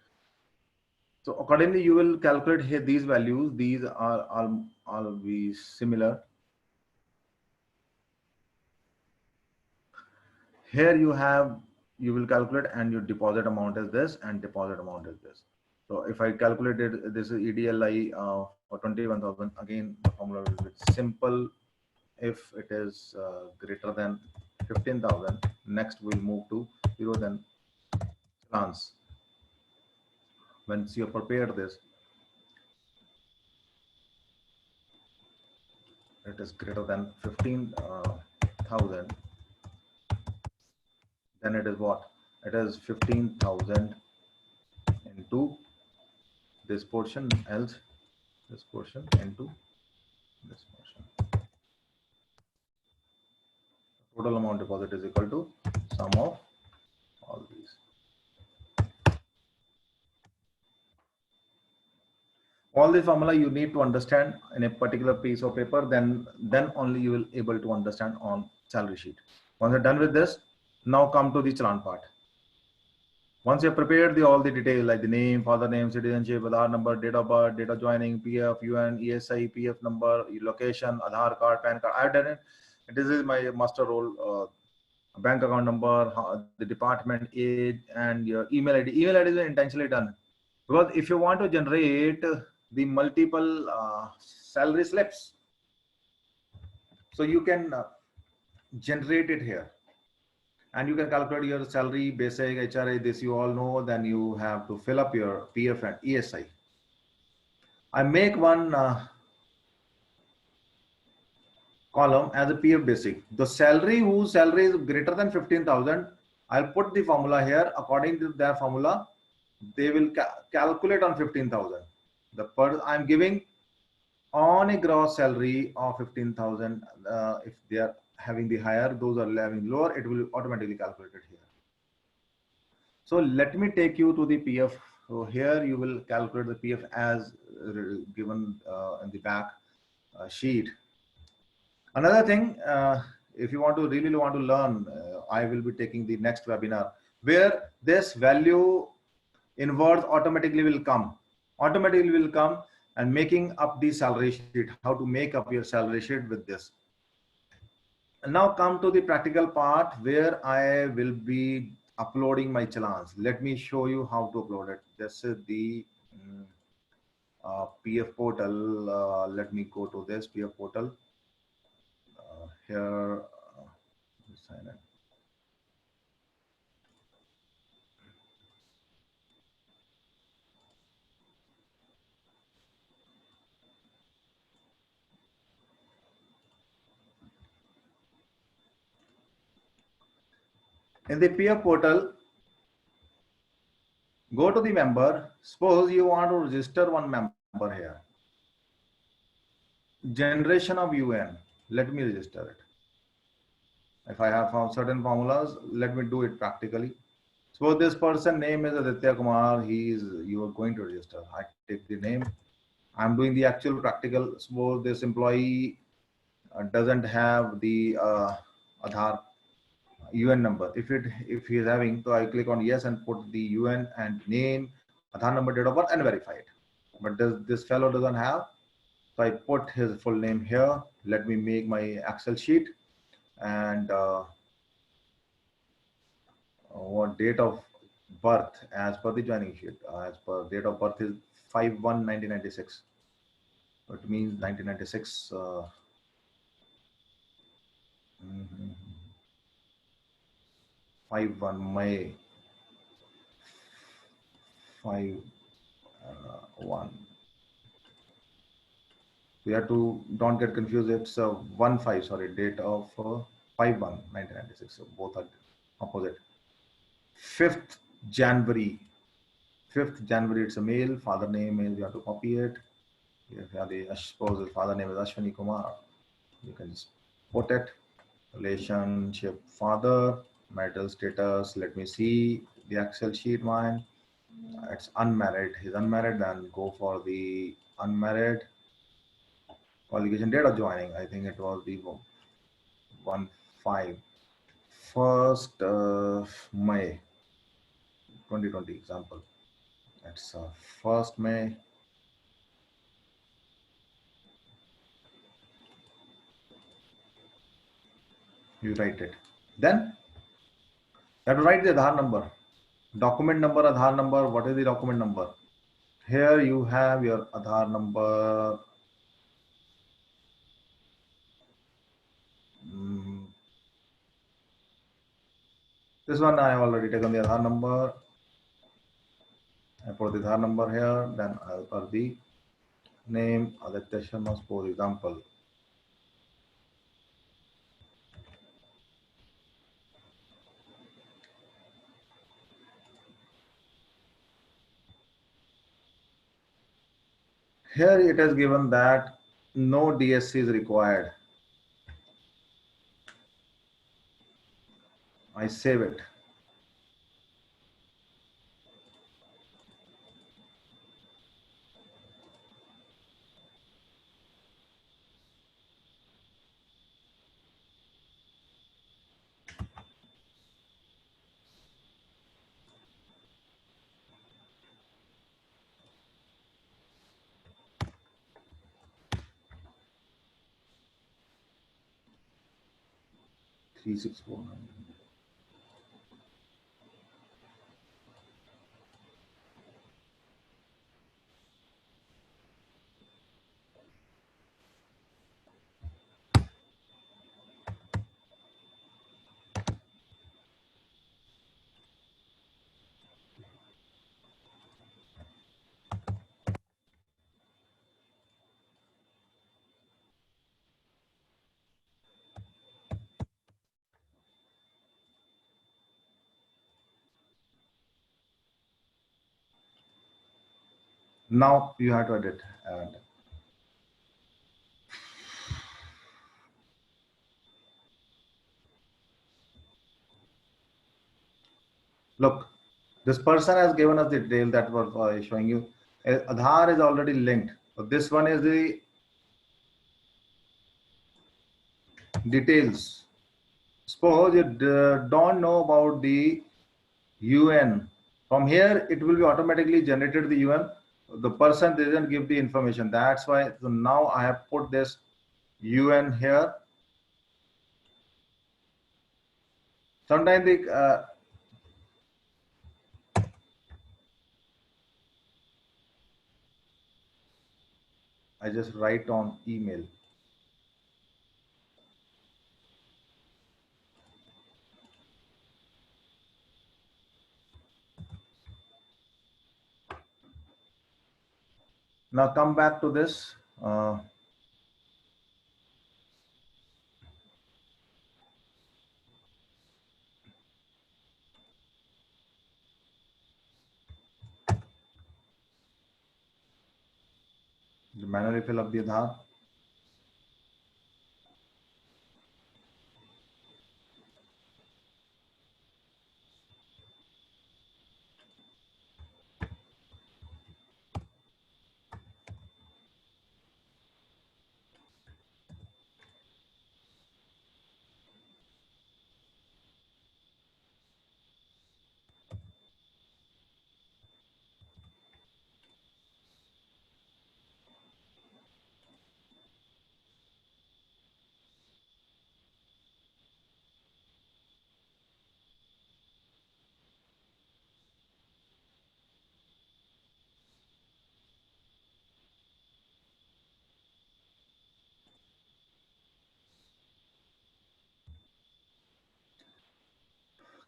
So accordingly, you will calculate here these values. These are all be similar. Here you will calculate, and your deposit amount is this, and deposit amount is this. So if I calculated this is EDLI for 21,000, again the formula will be simple. If it is greater than 15,000, next we'll move to 0, then chance. Once you prepared this, it is greater than 15,000, then it is what? It is 15,000 into this portion, else this portion into this portion. Total amount deposit is equal to sum of all these. All this formula you need to understand in a particular piece of paper, then only you will able to understand on salary sheet. Once you're done with this, now come to the challan part. Once you have prepared all the details like the name, father name, citizenship, Aadhaar number, date of birth, date of joining, PF, UN, ESI, PF number, location, Aadhaar card, PAN card, I've done it. This is my master role, bank account number, the department, age, and your email ID. Email ID is intentionally done because if you want to generate the multiple salary slips, so you can generate it here. And you can calculate your salary, basic, HRA, this you all know. Then you have to fill up your PF and ESI. I make one column as a PF basic. The salary whose salary is greater than 15,000, I'll put the formula here. According to their formula, they will calculate on 15,000. The I'm giving on a gross salary of 15,000. If they are having the higher, those are having lower, it will automatically calculate it here. So let me take you to the PF. So here you will calculate the PF as given in the back sheet. Another thing, if you want to really want to learn, I will be taking the next webinar where this value inwards automatically will come and making up the salary sheet, how to make up your salary sheet with this. And now come to the practical part where I will be uploading my challans. Let me show you how to upload it. This is the PF portal. Let me go to this PF portal. Here, sign in. In the PF portal, go to the member. Suppose you want to register one member here. Generation of UN. Let me register it. If I have found certain formulas, let me do it practically. So this person name is Aditya Kumar. You are going to register. I take the name. I'm doing the actual practical. Suppose this employee doesn't have the Aadhaar UN number. If he is having, so I click on yes and put the UN and name, Aadhaar number, date of birth, and verify it. But this fellow doesn't have, so I put his full name here. Let me make my Excel sheet and what date of birth as per the joining sheet. As per date of birth is 5/1/1996. So it means 1996. 5/1 May 5/1 We have to don't get confused. It's 1/5. Sorry, date of 5/1/1996. So both are opposite. 5th January. 5th January. It's a male. Father name is, you have to copy it. I suppose his father name is Ashwani Kumar. You can just put it. Relationship, father, marital status. Let me see the Excel sheet. Mine. It's unmarried. He's unmarried. Then go for the unmarried. Qualification date of joining. I think it was the 1/5. 1st May 2020. Example. That's 1st May. You write it. Then you have to write the Aadhaar number. Document number, Aadhaar number. What is the document number? Here you have your Aadhaar number. This one I have already taken the Aadhaar number. I put the Aadhaar number here. Then I'll put the name Aditya Sharma, for example. Here it is given that no DSC is required. I save it. Three six four nine. Now you have to edit. And look, this person has given us the detail that was showing you. Aadhaar is already linked. So this one is the details. Suppose you don't know about the UN. From here, it will be automatically generated the UN. The person didn't give the information. That's why. So now I have put this UN here. Sometimes the I just write on email. Now come back to this. Manually fill up the Aadhaar.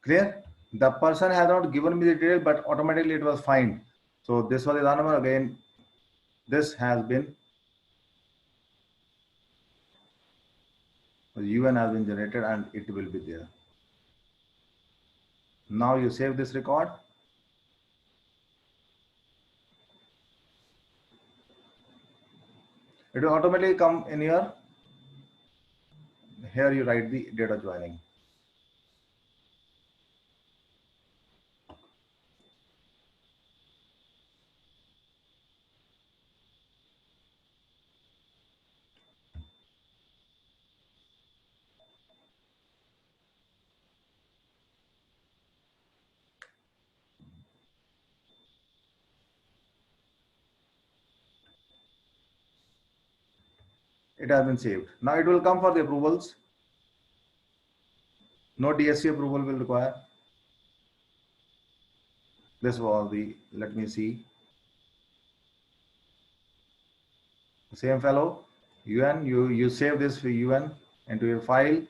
Clear? The person has not given me the detail, but automatically it was fine. So this was the Aadhaar number. Again, this has been UN has been generated and it will be there. Now you save this record. It will automatically come in here. Here you write the data joining. It has been saved. Now it will come for the approvals. No DSC approval will require. This was the, let me see. Same fellow, UN, you save this for UN into your file.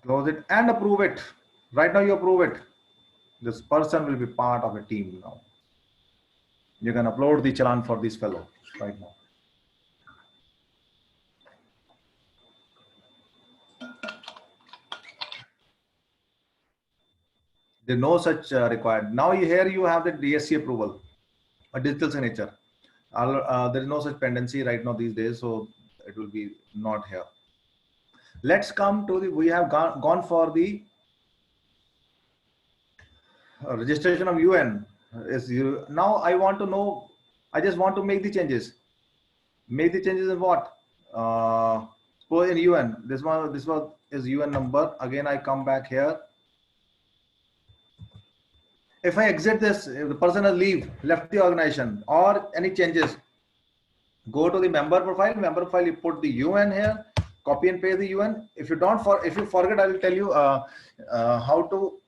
Close it and approve it. Right now you approve it. This person will be part of a team now. You can upload the challan for this fellow right now. There's no such required. Now here you have the DSC approval, a digital signature. There is no such pendency right now these days, so it will be not here. Let's come to the, we have gone for the registration of UN. Now I want to know, I just want to make the changes. Make the changes in what? Suppose in UN, this one is UN number. Again, I come back here. If I exit this, if the person has left the organization or any changes, go to the member profile. Member profile, you put the UN here, copy and paste the UN. If you forget, I will tell you how to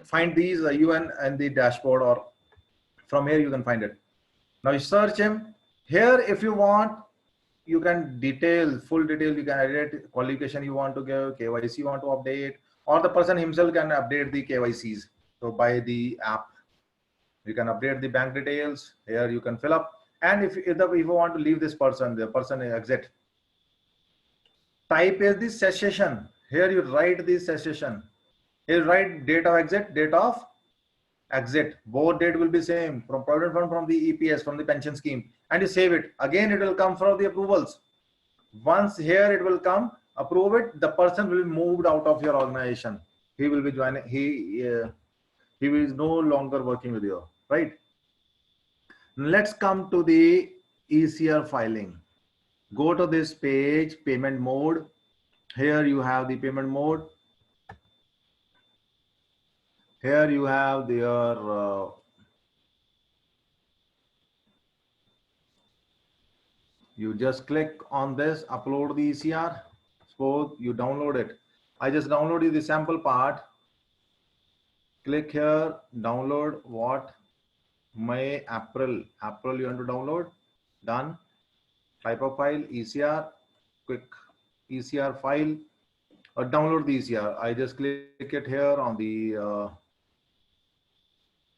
find these UN and the dashboard, or from here you can find it. Now you search him. Here, if you want, you can full detail, you can edit qualification you want to give, KYC you want to update, or the person himself can update the KYCs. So by the app, you can update the bank details. Here you can fill up. And if you want to leave this person, the person exit. Type is the cessation. Here you write the cessation. Here write date of exit, date of exit. Both date will be same from Provident Fund, from the EPS, from the pension scheme, and you save it. Again, it will come for the approvals. Once here it will come, approve it. The person will be moved out of your organization. He will be joining. He is no longer working with you, right? Let's come to the ECR filing. Go to this page, payment mode. Here you have the payment mode. Here you have your you just click on this, upload the ECR. Suppose you download it. I just downloaded the sample part. Click here, download what? May, April you want to download. Done. Type of file, ECR, quick ECR file, or download the ECR. I just click it here on the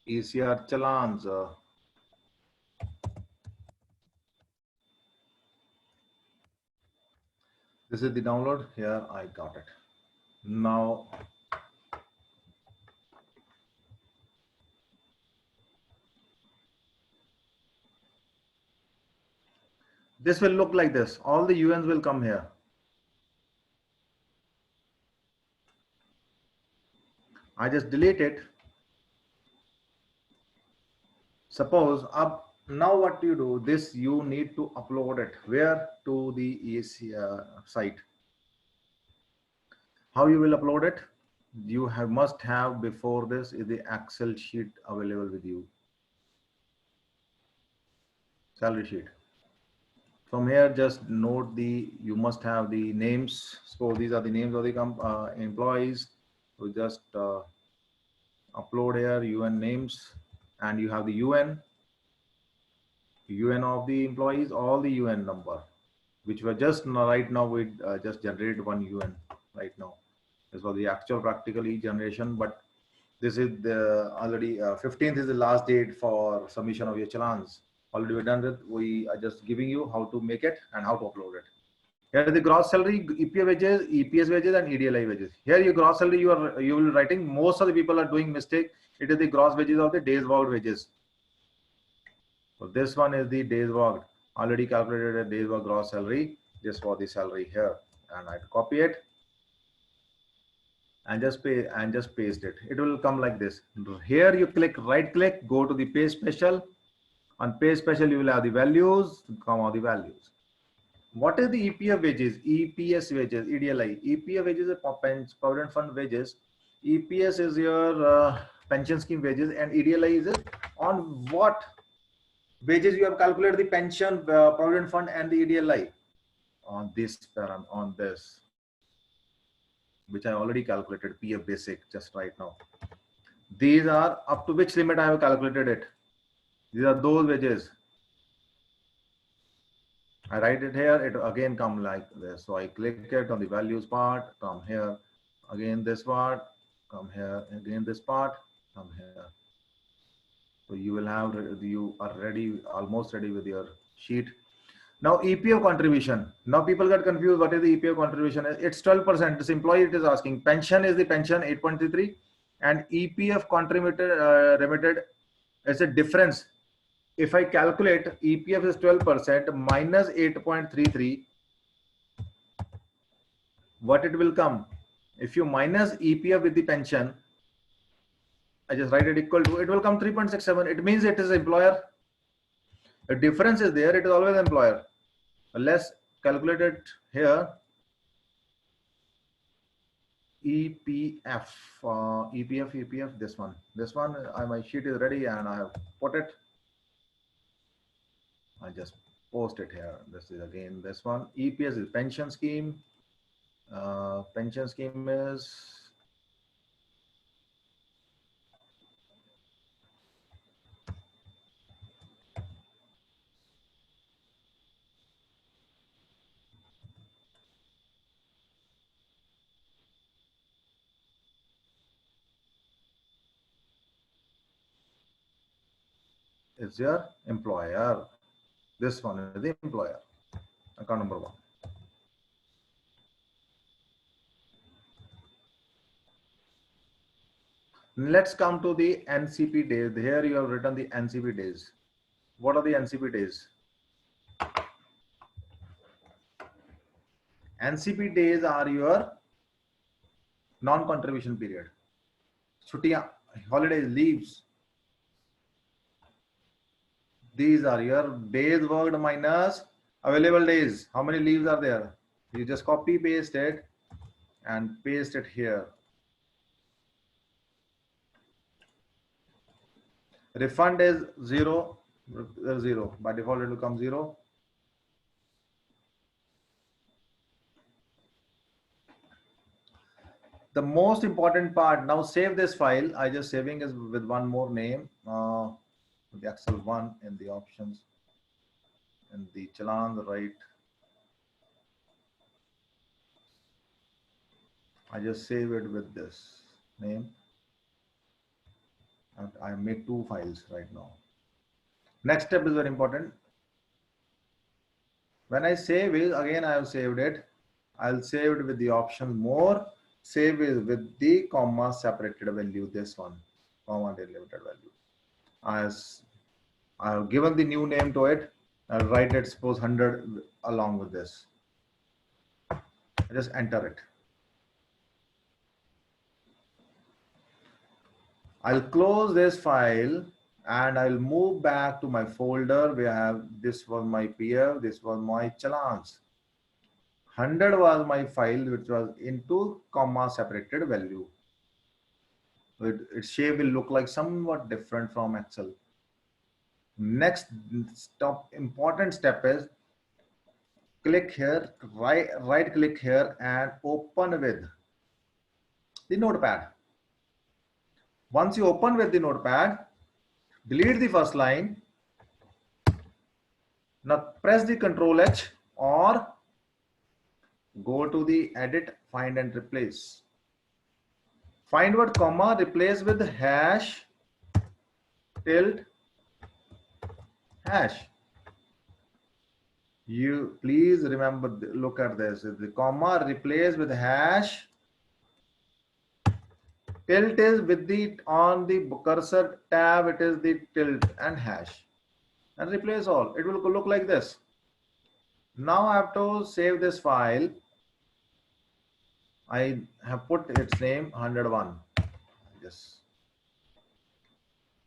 ECR challans. This is the download. Here I got it. Now this will look like this. All the UNs will come here. I just delete it. Suppose now what you do, this you need to upload it. Where? To the ECR site. How you will upload it? You must have before this is the Excel sheet available with you. Salary sheet. From here, just note you must have the names. So these are the names of the employees. So just upload here UN names, and you have the UN of the employees, all the UN number, which were just right now we just generated one UN right now. This was the actual practically generation, but This is the already 15th is the last date for submission of your challans. Already we're done with. We are just giving you how to make it and how to upload it. Here is the gross salary, EPF wages, EPS wages, and EDLI wages. Here your gross salary you will be writing. Most of the people are doing mistake. It is the gross wages of the days worked wages. So this one is the days worked. Already calculated a days worked gross salary. Just for the salary here, and I copy it and just paste it. It will come like this. Here you right click, go to the pay special. On pay special you will have the values, comma the values. What is the EPF wages, EPS wages, EDLI? EPF wages is provident fund wages. EPS is your pension scheme wages, and EDLI is on what wages you have calculated the pension, provident fund, and the EDLI. On this param, on this, which I already calculated, PF basic just right now. These are up to which limit I have calculated it. These are those wages. I write it here, it again come like this. So I click it on the values part, come here, again this part, come here, again this part, come here. So you will have, you are ready, almost ready with your sheet. Now EPF contribution. Now people get confused. What is the EPF contribution? It's 12%. This employee it is asking. Pension is the pension 8.33, and EPF contributed remitted is a difference. If I calculate EPF is 12% minus 8.33, what it will come? If you minus EPF with the pension, I just write it equal to, it will come 3.67. It means it is employer. The difference is there. It is always employer. Let's calculate it here. EPF, EPF, this one. My sheet is ready and I have put it. I just post it here. This is again this one. EPS is pension scheme. Pension scheme is your employer. This one is the employer. Account number 1. Let's come to the NCP days. Here you have written the NCP days. What are the NCP days? NCP days are your non-contribution period. Chutiyan, holidays, leaves. These are your days worked minus available days. How many leaves are there? You just copy paste it and paste it here. Refund is 0. By default it will come 0. The most important part, now save this file. I just saving is with one more name, the Excel 1 in the options and the Chalan right. I just save it with this name. And I made 2 files right now. Next step is very important. When I save it, again I have saved it. I'll save it with the option more. Save it with the comma separated value, this one, comma delimited value. I have given the new name to it. I'll write it, suppose 100 along with this. I just enter it. I'll close this file and I'll move back to my folder where I have, this was my PF, this was my challans. 100 was my file which was into comma separated value. Its shape will look like somewhat different from Excel. Next important step is click here, right click here and open with the notepad. Once you open with the notepad, delete the first line. Now press the Ctrl H or go to the edit, find and replace. Find word comma, replace with hash, tilde, hash. You please remember, look at this. The comma replace with hash. Tilt is with the on the cursor tab. It is the tilt and hash, and replace all. It will look like this. Now I have to save this file. I have put its name 101. Yes.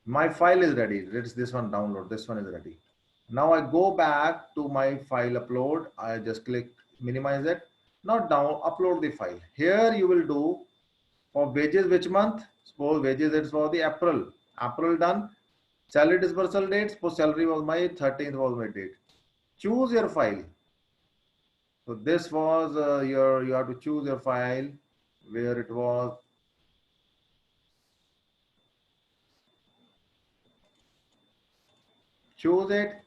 My file is ready. Let's this one download. This one is ready. Now I go back to my file upload. I just click minimize it. Now down upload the file. Here you will do for wages which month? Suppose wages it's for the April. April done. Salary dispersal date. Suppose salary was my 13th was my date. Choose your file. So this was your you have to choose your file where it was. Choose it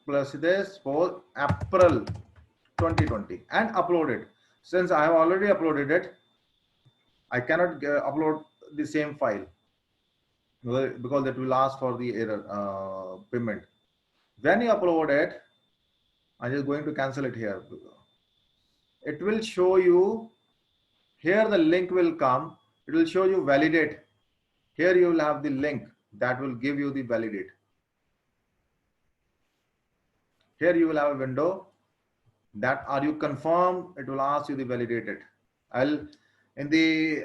plus this for April 2020 and upload it. Since I have already uploaded it, I cannot upload the same file because it will ask for the error payment. When you upload it, I'm just going to cancel it here. It will show you here, the link will come. It will show you validate. Here you will have the link that will give you the validate. Here you will have a window that are you confirmed. It will ask you the validated. I'll in the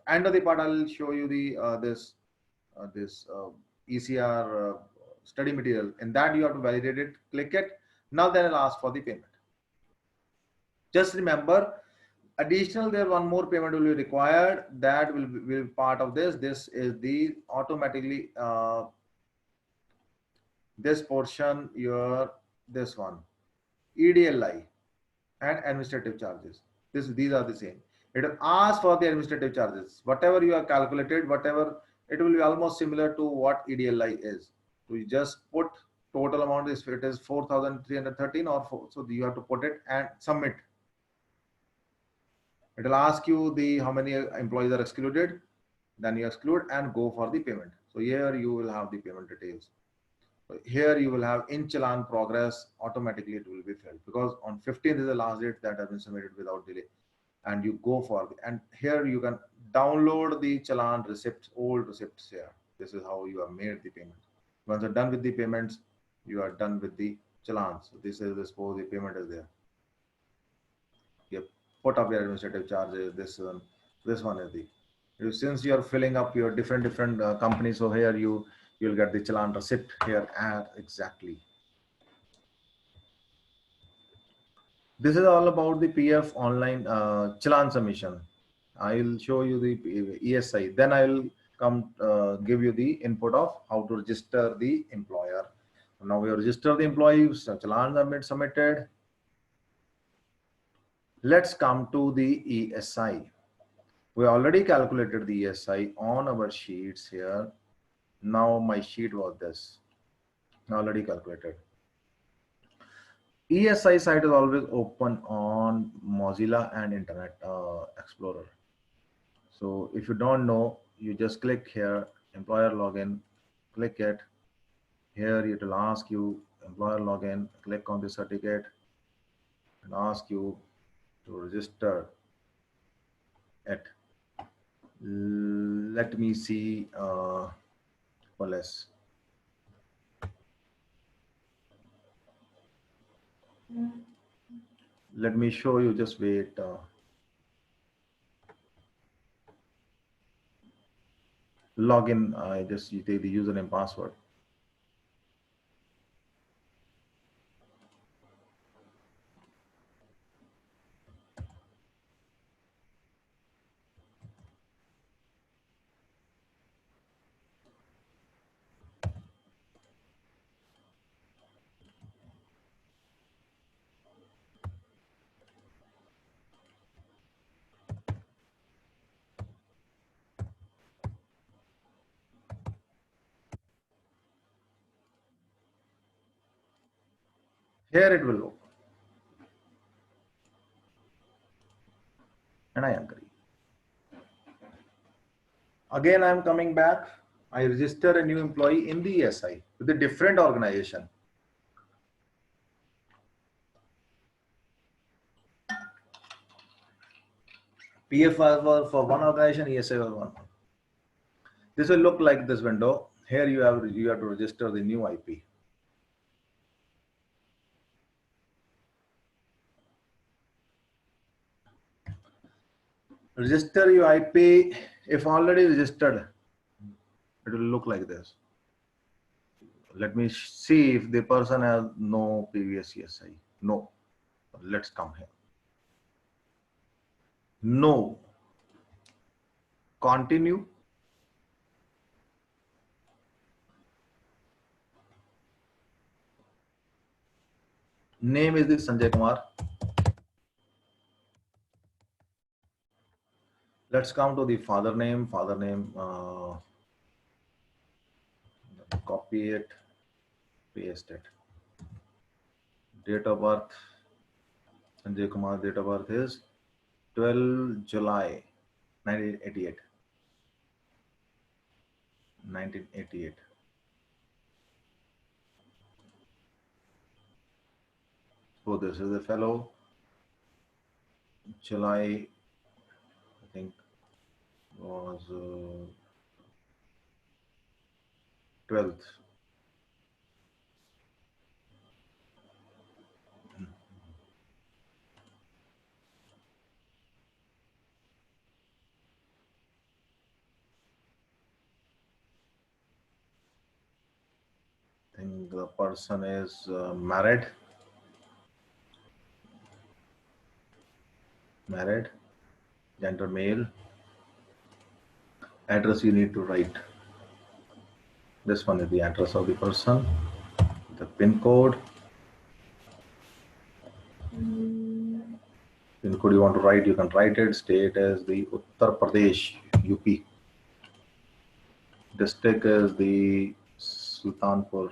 end of the part I'll show you the this ECR study material. In that you have to validate it. Click it. Now then I'll ask for the payment. Just remember, additional there one more payment will be required. That will be part of this. This is the automatically this portion your this one EDLI and administrative charges. These are the same. It will ask for the administrative charges. Whatever you have calculated, whatever it will be almost similar to what EDLI is. So you just put total amount is it is 4,313 or 4. So you have to put it and submit. It will ask you the how many employees are excluded. Then you exclude and go for the payment. So here you will have the payment details. Here you will have in challan progress, automatically it will be filled because on 15th is the last date that has been submitted without delay, and you go for the, and here you can download the challan receipts, old receipts here. This is how you have made the payment. Once you're done with the payments, you are done with the challan. So this is, suppose the payment is there. You put up your administrative charges. This one is the, since you are filling up your different companies, so here you'll get the challan receipt here and exactly. This is all about the PF online challan submission. I'll show you the ESI. Then I'll come give you the input of how to register the employer. Now we register the employees, challan are submitted. Let's come to the ESI. We already calculated the ESI on our sheets here. Now my sheet was this, already calculated. ESI site is always open on Mozilla and Internet Explorer. So if you don't know, you just click here, employer login, click it. Here it will ask you employer login, click on the certificate and ask you to register it. Let me see less. Let me show you, just wait. Login, I just you take the username password. Here it will open. And I agree. Again, I'm coming back. I register a new employee in the ESI with a different organization. PF was for one organization, ESI was one. This will look like this window. Here you have to register the new IP. Register your IP. If already registered, it will look like this. Let me see if the person has no previous ESI. No. Let's come here. No. Continue. Name is this Sanjay Kumar. Let's come to the father name. Father name. Copy it. Paste it. Date of birth. Sanjay Kumar. Date of birth is 12 July 1988. 1988. So this is the fellow. July, I think, was 12th. I think the person is married. Married. Gender male. Address you need to write. This one is the address of the person. The pin code. Pin code you want to write, you can write it. State is the Uttar Pradesh, UP. District is the Sultanpur.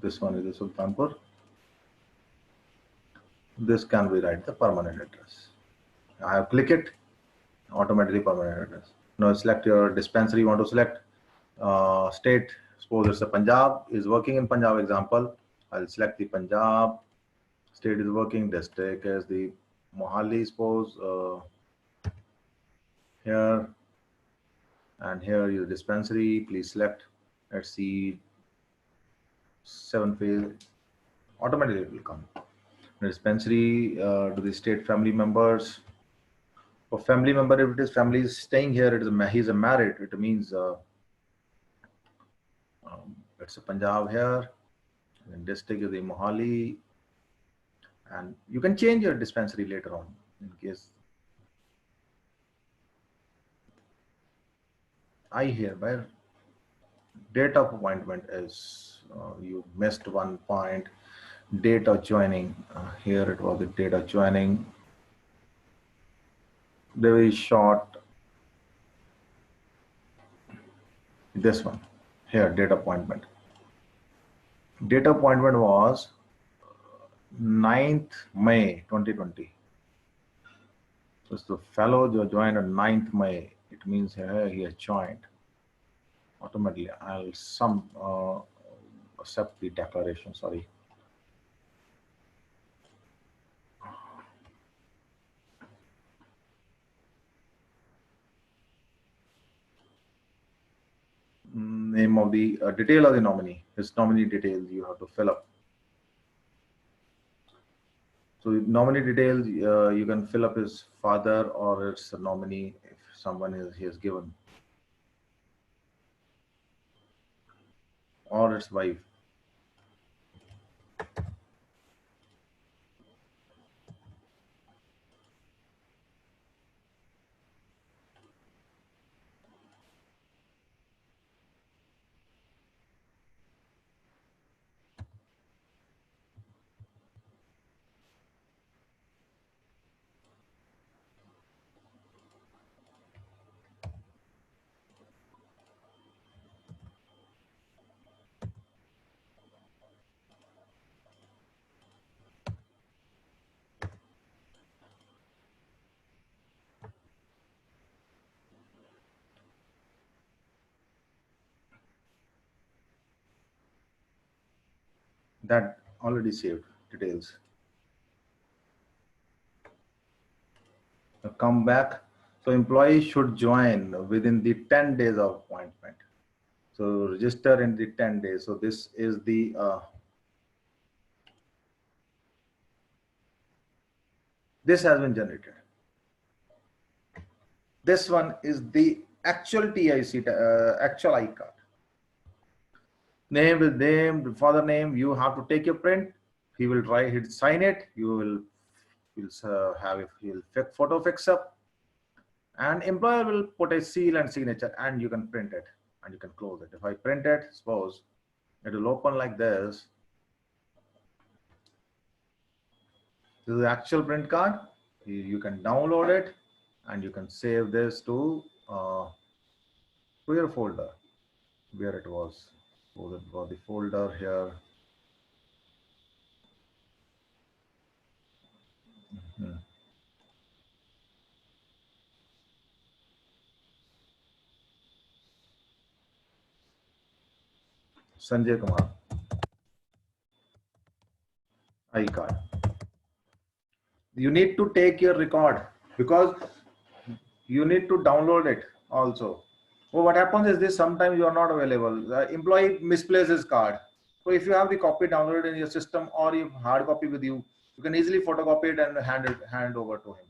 This one is the Sultanpur. This can be write the permanent address. I have click it, automatically permanent address. Now select your dispensary you want to select. State, suppose it's a Punjab, is working in Punjab example. I'll select the Punjab. State is working, district is the Mohali, suppose here, and here your dispensary, please select. Let's see, 7 phase, automatically it will come. Dispensary to the state family members. For family member, if it is family is staying here, it is he's a married. It means it's a Punjab here. And district is the Mohali, and you can change your dispensary later on in case. I hereby date of appointment is you missed one point. Date of joining. Here it was the date of joining. Very short. This one here, date appointment. Date appointment was 9th May 2020. So the fellow joined on 9th May. It means he has joined. Automatically, I'll accept the declaration. Sorry. Name of the detail of the nominee. His nominee details you have to fill up. So nominee details you can fill up his father or its nominee if someone he has given, or its wife. that already saved details. Now come back. So employee should join within the 10 days of appointment. So register in the 10 days. So this is the this has been generated. This one is the actual TIC, actual iCard. Name with name, father name. You have to take your print. He will try. He'll sign it. You will have if he'll photo fix up, and employer will put a seal and signature, and you can print it and you can close it. If I print it, suppose it will open like this. This is the actual print card. You can download it and you can save this to your folder where it was. So it was the folder here. Sanjay Kumar iCard. You need to take your record because you need to download it also. So what happens is this: sometimes you are not available. The employee misplaces card. So if you have the copy downloaded in your system or you have hard copy with you, you can easily photocopy it and hand over to him.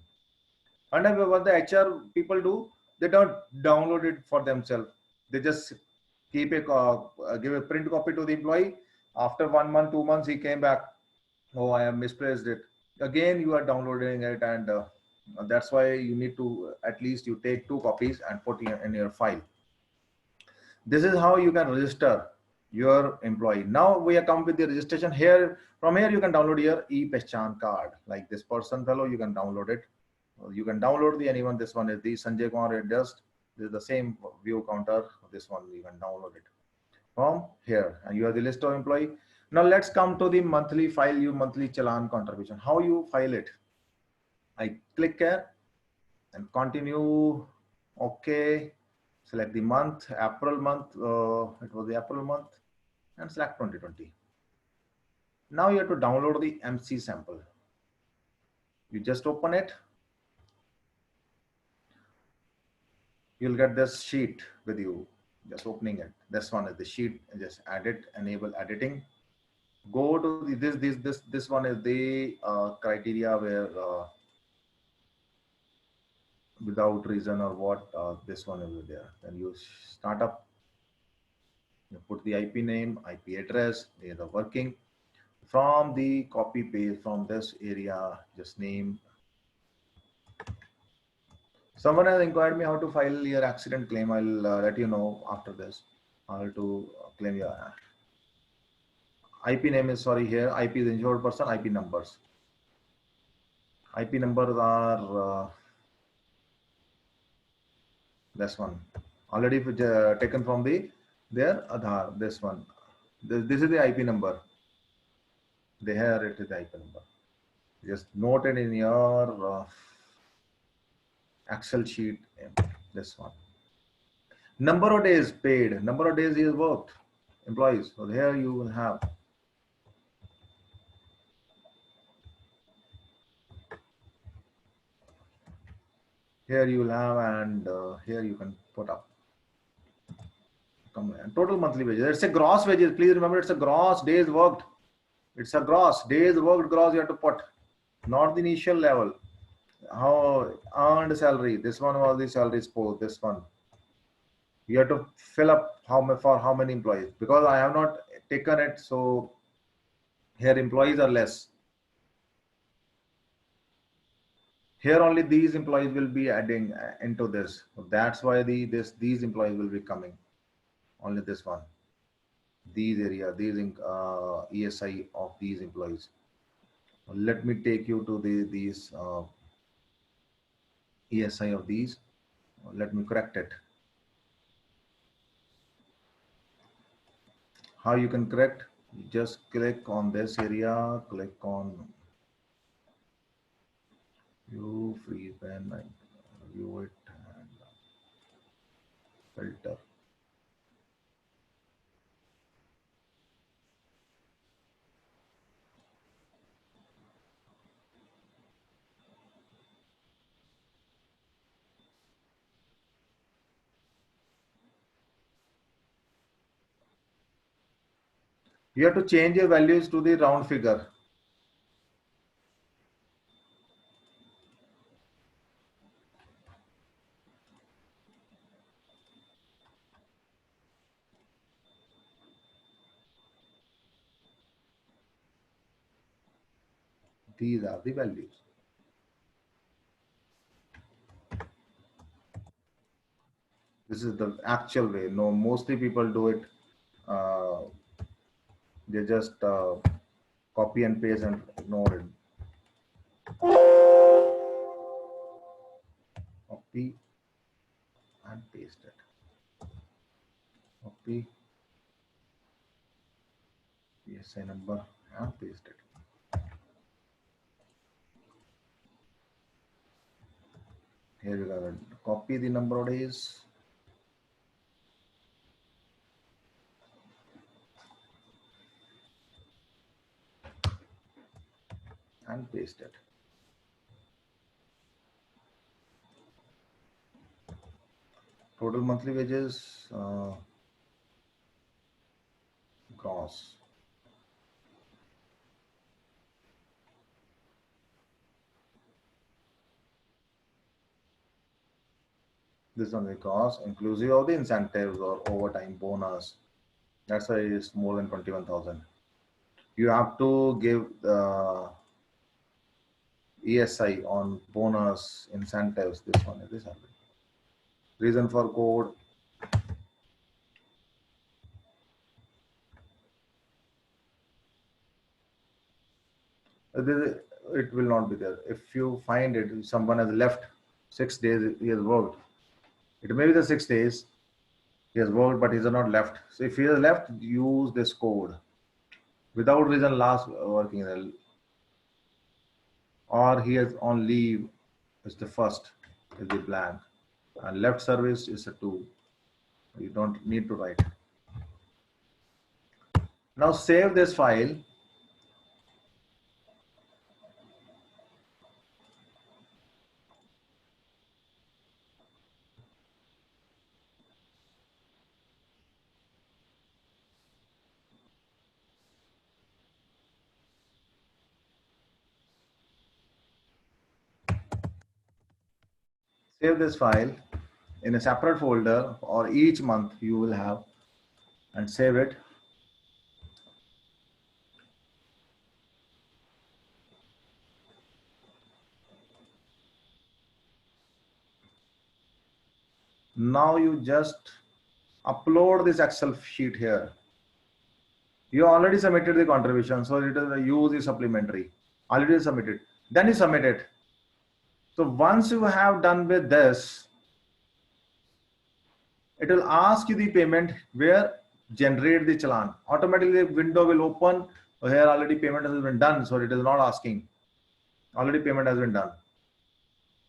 And then what the HR people do, they don't download it for themselves. They just keep give a print copy to the employee. After 1 month, 2 months, he came back. Oh, I have misplaced it. Again, you are downloading it, and that's why you need to at least you take 2 copies and put in your file. This is how you can register your employee. Now we have come with the registration here. From here, you can download your e-Pehchan card. Like this person fellow, you can download it. You can download the anyone. This one is the Sanjay Kumar Adjust. This is the same view counter. This one you can download it from here, and you have the list of employee. Now let's come to the monthly file, you monthly challan contribution. How you file it? I click here and continue. Okay, select the month, April month. It was the April month, and select 2020. Now you have to download the MC sample. You just open it. You'll get this sheet with you. Just opening it. This one is the sheet. Just add it. Enable editing. Go to this one is the criteria where without reason or what this one is there. Then you start up. You put the IP name, IP address. They are working. From the copy paste from this area, just name. Someone has inquired me how to file your accident claim. I'll let you know after this. How to claim your IP name is sorry here. IP is insured person. IP numbers. IP numbers are this one already taken from their Aadhaar. This one. This is the IP number. Here it is the IP number. Just note it in your Excel sheet. This one. Number of days paid. Number of days he has worked. Employees. So here you will have. Here you will have, and here you can put up. Total monthly wages. It's a gross wages. Please remember, it's a gross days worked. It's a gross days worked. Gross you have to put, not the initial level. How earned salary. This one was the salary suppose. This one. You have to fill up for how many employees, because I have not taken it. So here employees are less. Here only these employees will be adding into this. So that's why these employees will be coming. Only this one. These area, these ESI of these employees. Let me take you to these ESI of these. Let me correct it. How you can correct? Just click on this area, click on view freeze pen, view it and filter. You have to change your values to the round figure. These are the values. This is the actual way. No, mostly people do it. Uh, they just copy and paste and ignore it. Copy and paste it. Copy PSI number and paste it. Here you go. Copy the number of days. And paste it. Total monthly wages, gross. This one is gross, inclusive of the incentives or overtime bonus. That's why it's more than 21,000. You have to give the ESI on bonus incentives. This one is this. Reason for code. It will not be there. If you find it, someone has left 6 days, he has worked. It may be the 6 days he has worked, but he has not left. So if he has left, use this code. Without reason, last working day, or he is on leave, is the first, is the blank, and left service is a 2. You don't need to write. Now save this file. Save this file in a separate folder, or each month you will have, and save it. Now you just upload this Excel sheet here. You already submitted the contribution, so it is use is supplementary. Already submitted. Then you submit it. So once you have done with this, it will ask you the payment where generate the challan. Automatically the window will open. So here already payment has been done, so it is not asking. Already payment has been done.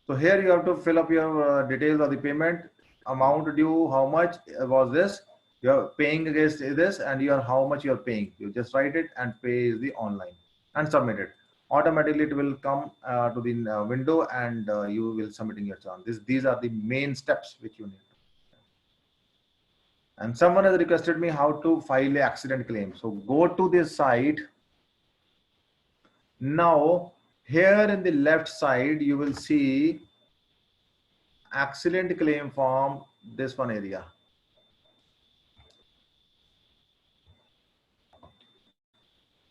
So here you have to fill up your details of the payment, amount due, how much was this, you're paying against this, and your how much you're paying. You just write it and pay the online and submit it. Automatically it will come to the window, and you will submitting your challan. These are the main steps which you need. And someone has requested me how to file an accident claim. So go to this site. Now here in the left side, you will see accident claim form, this one area.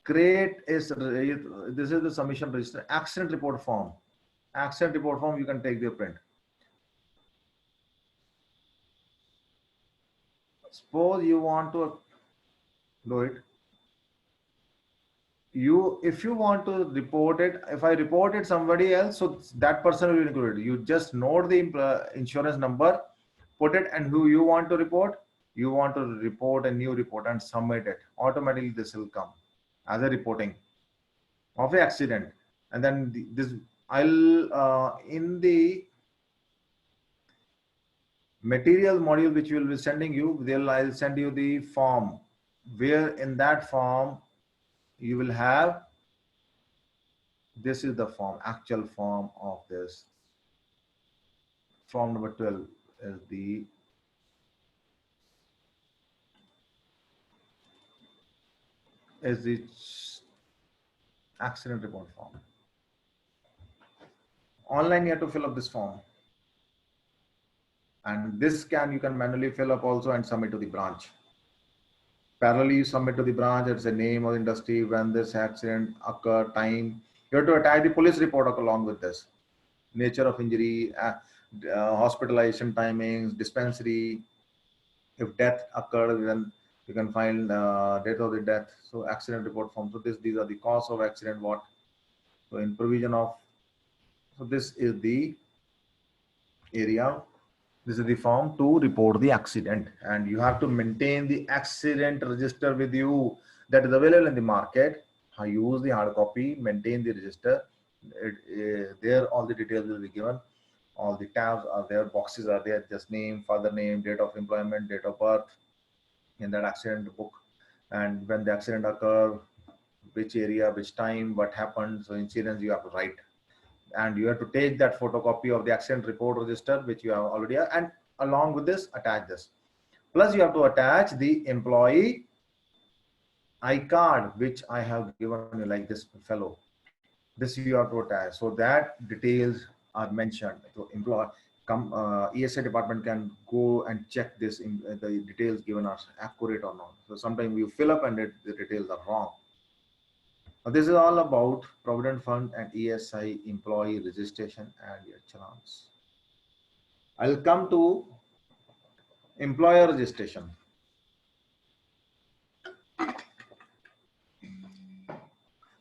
Create is, this is the submission register, accident report form. Accident report form, you can take the print. Suppose you want to do it. If you want to report it, if I report it somebody else, so that person will be included. You just note the insurance number, put it, and who you want to report. You want to report a new report and submit it. Automatically this will come as a reporting of an accident. And then this I'll in the material module which will be sending you, I'll send you the form, where in that form you will have, this is the form, actual form of this. Form number 12 is the is the accident report form. Online, you have to fill up this form, and this you can manually fill up also and submit to the branch. Parallelly, you submit to the branch. It's the name of the industry, when this accident occurred, time. You have to attach the police report along with this, nature of injury, hospitalization timings, dispensary. If death occurred, then you can find date of the death. So accident report form. So these are the cause of accident. What? So in provision of. So this is the area. This is the form to report the accident, and you have to maintain the accident register with you that is available in the market. Use the hard copy, maintain the register. There all the details will be given. All the tabs are there, boxes are there, just name, father name, date of employment, date of birth in that accident book, and when the accident occurred, which area, which time, what happened. So incidents you have to write, and you have to take that photocopy of the accident report register which you have already have, and along with this attach this. Plus you have to attach the employee I-card which I have given you, like this fellow. This you have to attach, so that details are mentioned. So ESI department can go and check this in the details given are accurate or not. So sometimes you fill up and the details are wrong. This is all about Provident Fund and ESI employee registration and your challenge. I'll come to employer registration.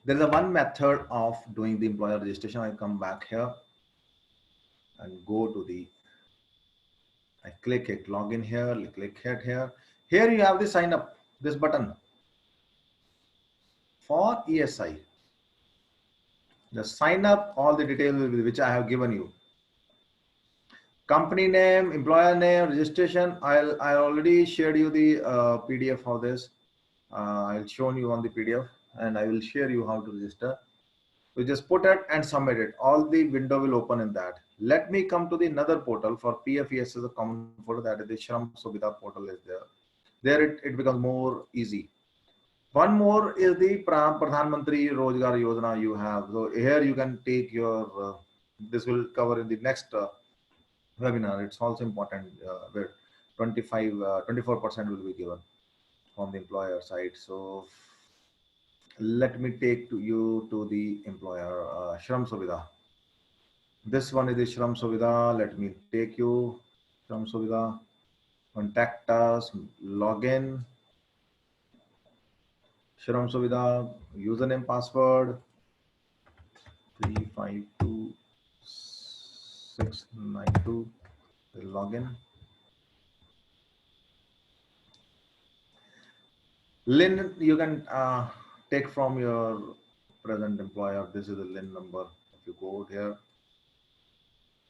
There is a one method of doing the employer registration. I come back here and go to the, I click it, login here, click it here. Here you have the sign up, this button for ESI. Just sign up, all the details which I have given you. Company name, employer name, registration. I already shared you the PDF for this. I'll show you on the PDF, and I will share you how to register. You just put it and submit it. All the window will open in that. Let me come to the another portal for PFES is a common portal, that is the Shram Suvidha portal is there. There it becomes more easy. One more is the Pradhan Mantri Rozgar Yojana you have. So here you can take your, this will cover in the next webinar. It's also important where 24% will be given from the employer side. So let me take you to the employer Shram Suvidha. This one is the Shram Suvidha. Let me take you Shram Suvidha. Contact us, login, Shram Suvidha, username, password 352692. Login. LIN you can take from your present employer. This is the LIN number. If you go here,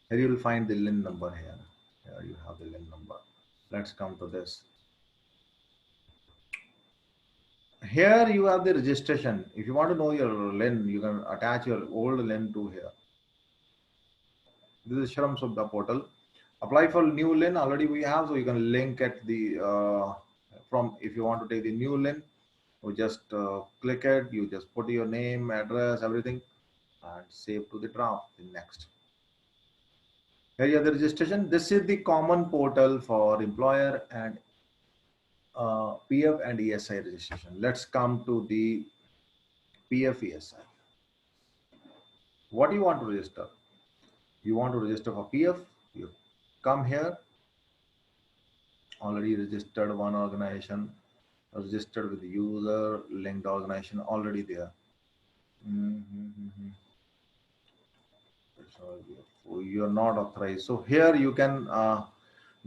here you will find the LIN number here. Here you have the LIN number. Let's come to this. Here you have the registration. If you want to know your LIN, you can attach your old LIN to here. This is Shram Suvidha portal. Apply for new LIN already we have, so you can link at the from, if you want to take the new LIN, you just click it, you just put your name, address, everything, and save to the draft. Next. Here you have the registration. This is the common portal for employer and PF and ESI registration. Let's come to the PF ESI. What do you want to register? You want to register for PF? You come here. Already registered one organization, registered with the user, linked organization already there. So you're not authorized. So here you can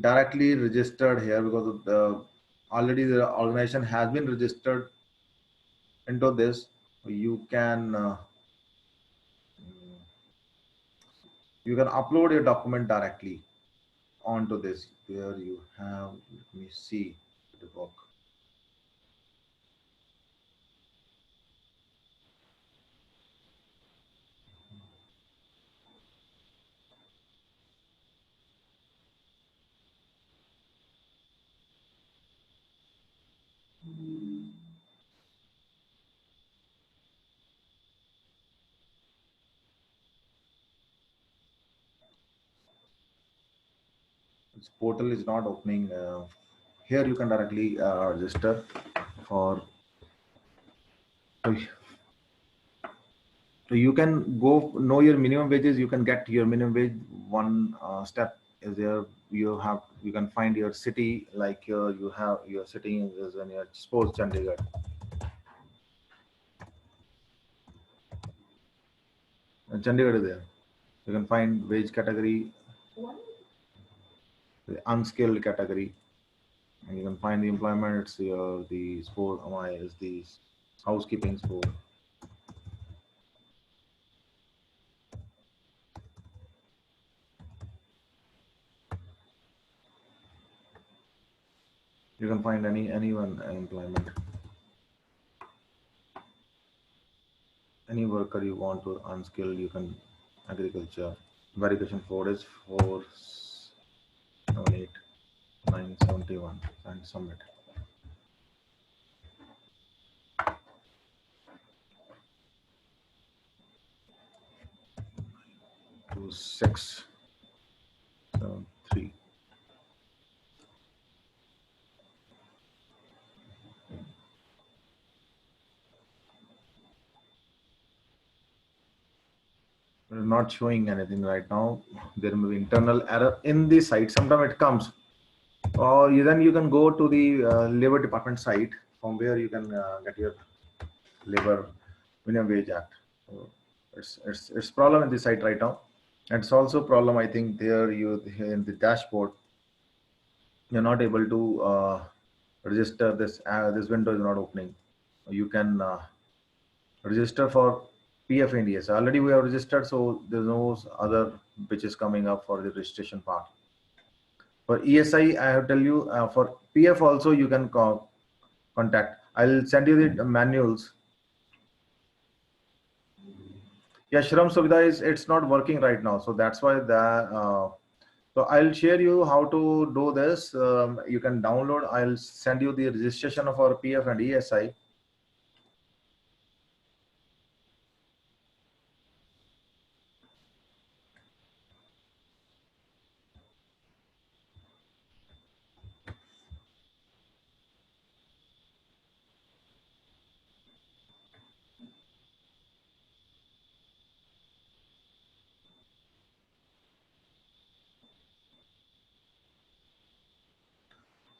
directly registered here because already the organization has been registered into this. You can upload your document directly onto this. There you have, let me see the book. This portal is not opening. Here you can directly register for. So you can go know your minimum wages. You can get your minimum wage. One step is there. You can find your city, like your city is in your, suppose Chandigarh. And Chandigarh is there. You can find wage category, the unskilled category, and you can find the employment. It's the sport. My is the housekeeping sport. You can find anyone employment, any worker you want to unskilled. You can agriculture. Verification code is 478971 and submit. To 673. We're not showing anything right now. There may be internal error in the site. Sometimes it comes. Or then you can go to the Labor Department site from where you can get your Labor Minimum Wage Act. So it's problem in the site right now. And it's also problem, I think, there you in the dashboard. You're not able to register this. This window is not opening. You can register for PF India. So already we have registered, so there's no other which is coming up for the registration part. For ESI, I have tell you for PF also you can contact. I'll send you the manuals. Yeah, Shram Suvidha is it's not working right now, so that's why so I'll share you how to do this. You can download. I'll send you the registration of our PF and ESI.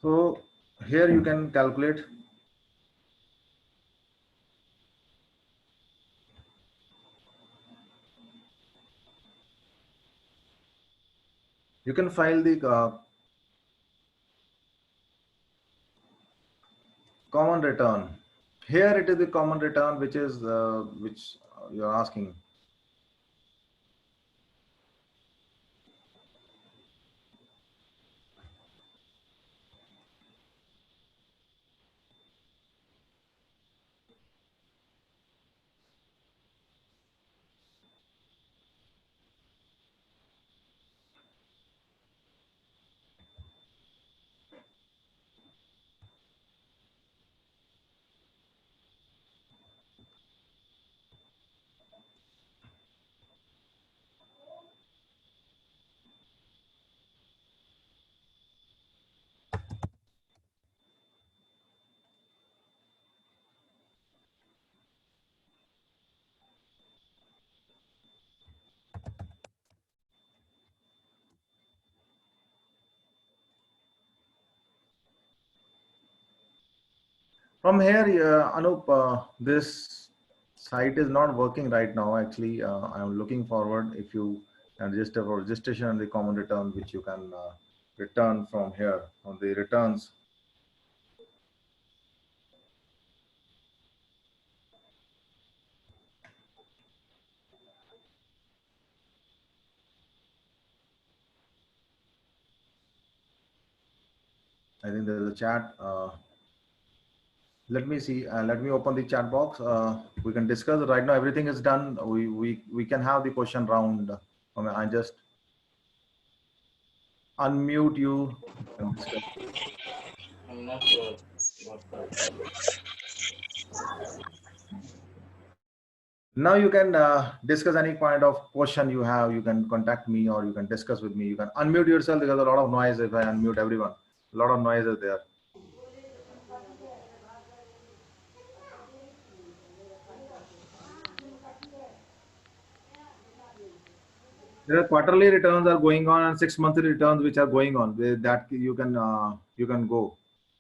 So here you can calculate. You can file the common return. Here it is the common return which is which you're asking. From here, Anup, this site is not working right now. Actually, I'm looking forward if you can register for registration and the common return, which you can return from here on the returns. I think there's a chat. Let me see. Let me open the chat box. We can discuss right now. Everything is done. We can have the question round. I just unmute you and discuss. I'm not sure what Now you can discuss any kind of question you have. You can contact me or you can discuss with me. You can unmute yourself. There's a lot of noise if I unmute everyone. A lot of noise is there. There are quarterly returns are going on and 6 monthly returns which are going on. With that you can go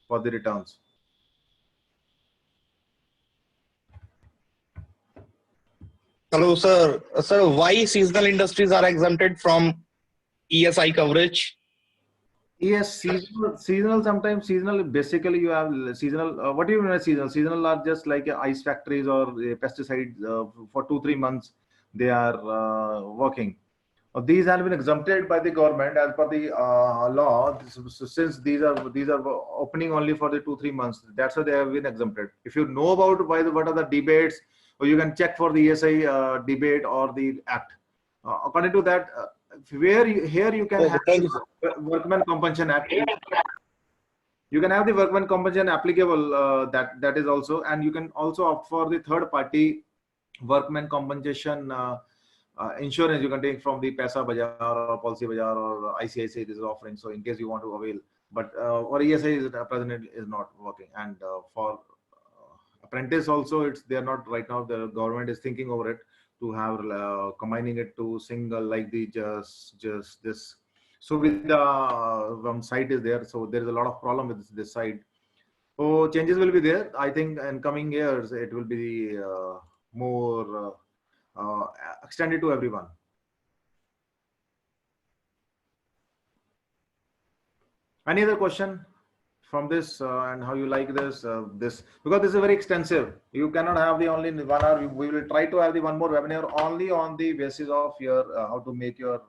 for the returns. Hello, sir. Sir, why seasonal industries are exempted from ESI coverage? Yes, seasonal. Sometimes seasonal. Basically, you have seasonal. What do you mean by seasonal? Seasonal are just like ice factories or pesticides. For 2 3 months, they are working. These have been exempted by the government as per the law. Since these are opening only for the 2 3 months, that's why they have been exempted. If you know about what are the debates, or you can check for the ESI debate or the act. According to that, here you can Okay, have thank you, sir. Workmen Compensation Act. You can have the Workmen Compensation applicable. That is also, and you can also opt for the third party workmen compensation insurance. You can take from the Paisa Bazaar or Policy Bazaar or ICICI. This is offering. So in case you want to avail, but or ESI is present is not working, and for apprentice also they are not right now. The government is thinking over it to have combining it to single like the just this. So with the site is there, so there is a lot of problem with this side. So changes will be there. I think in coming years it will be more extended to everyone. Any other question from this and how you like this because this is very extensive. You cannot have the only 1 hour. We will try to have the one more webinar only on the basis of your how to make your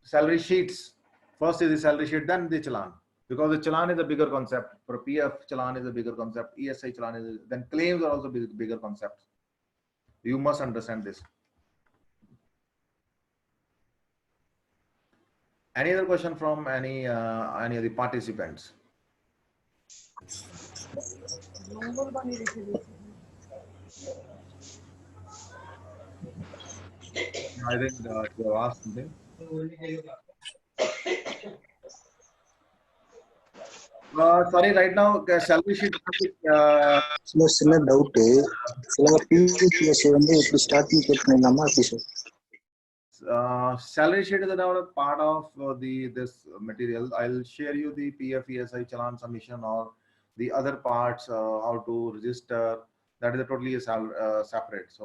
salary sheets. First is the salary sheet, then the challan, because the challan is a bigger concept. For PF challan is a bigger concept. ESI challan is then claims are also bigger concepts. You must understand this. Any other question from any of the participants? I think you have asked something. Sorry, right now salary sheet. சில doubt சில பியூஎஸ் வந்து எப்படி starting check பண்ணிடலாமா எப்படி sir Salary sheet is another part of this material. I'll share you the PF ESI challan submission or the other parts how to register. That is totally separate. So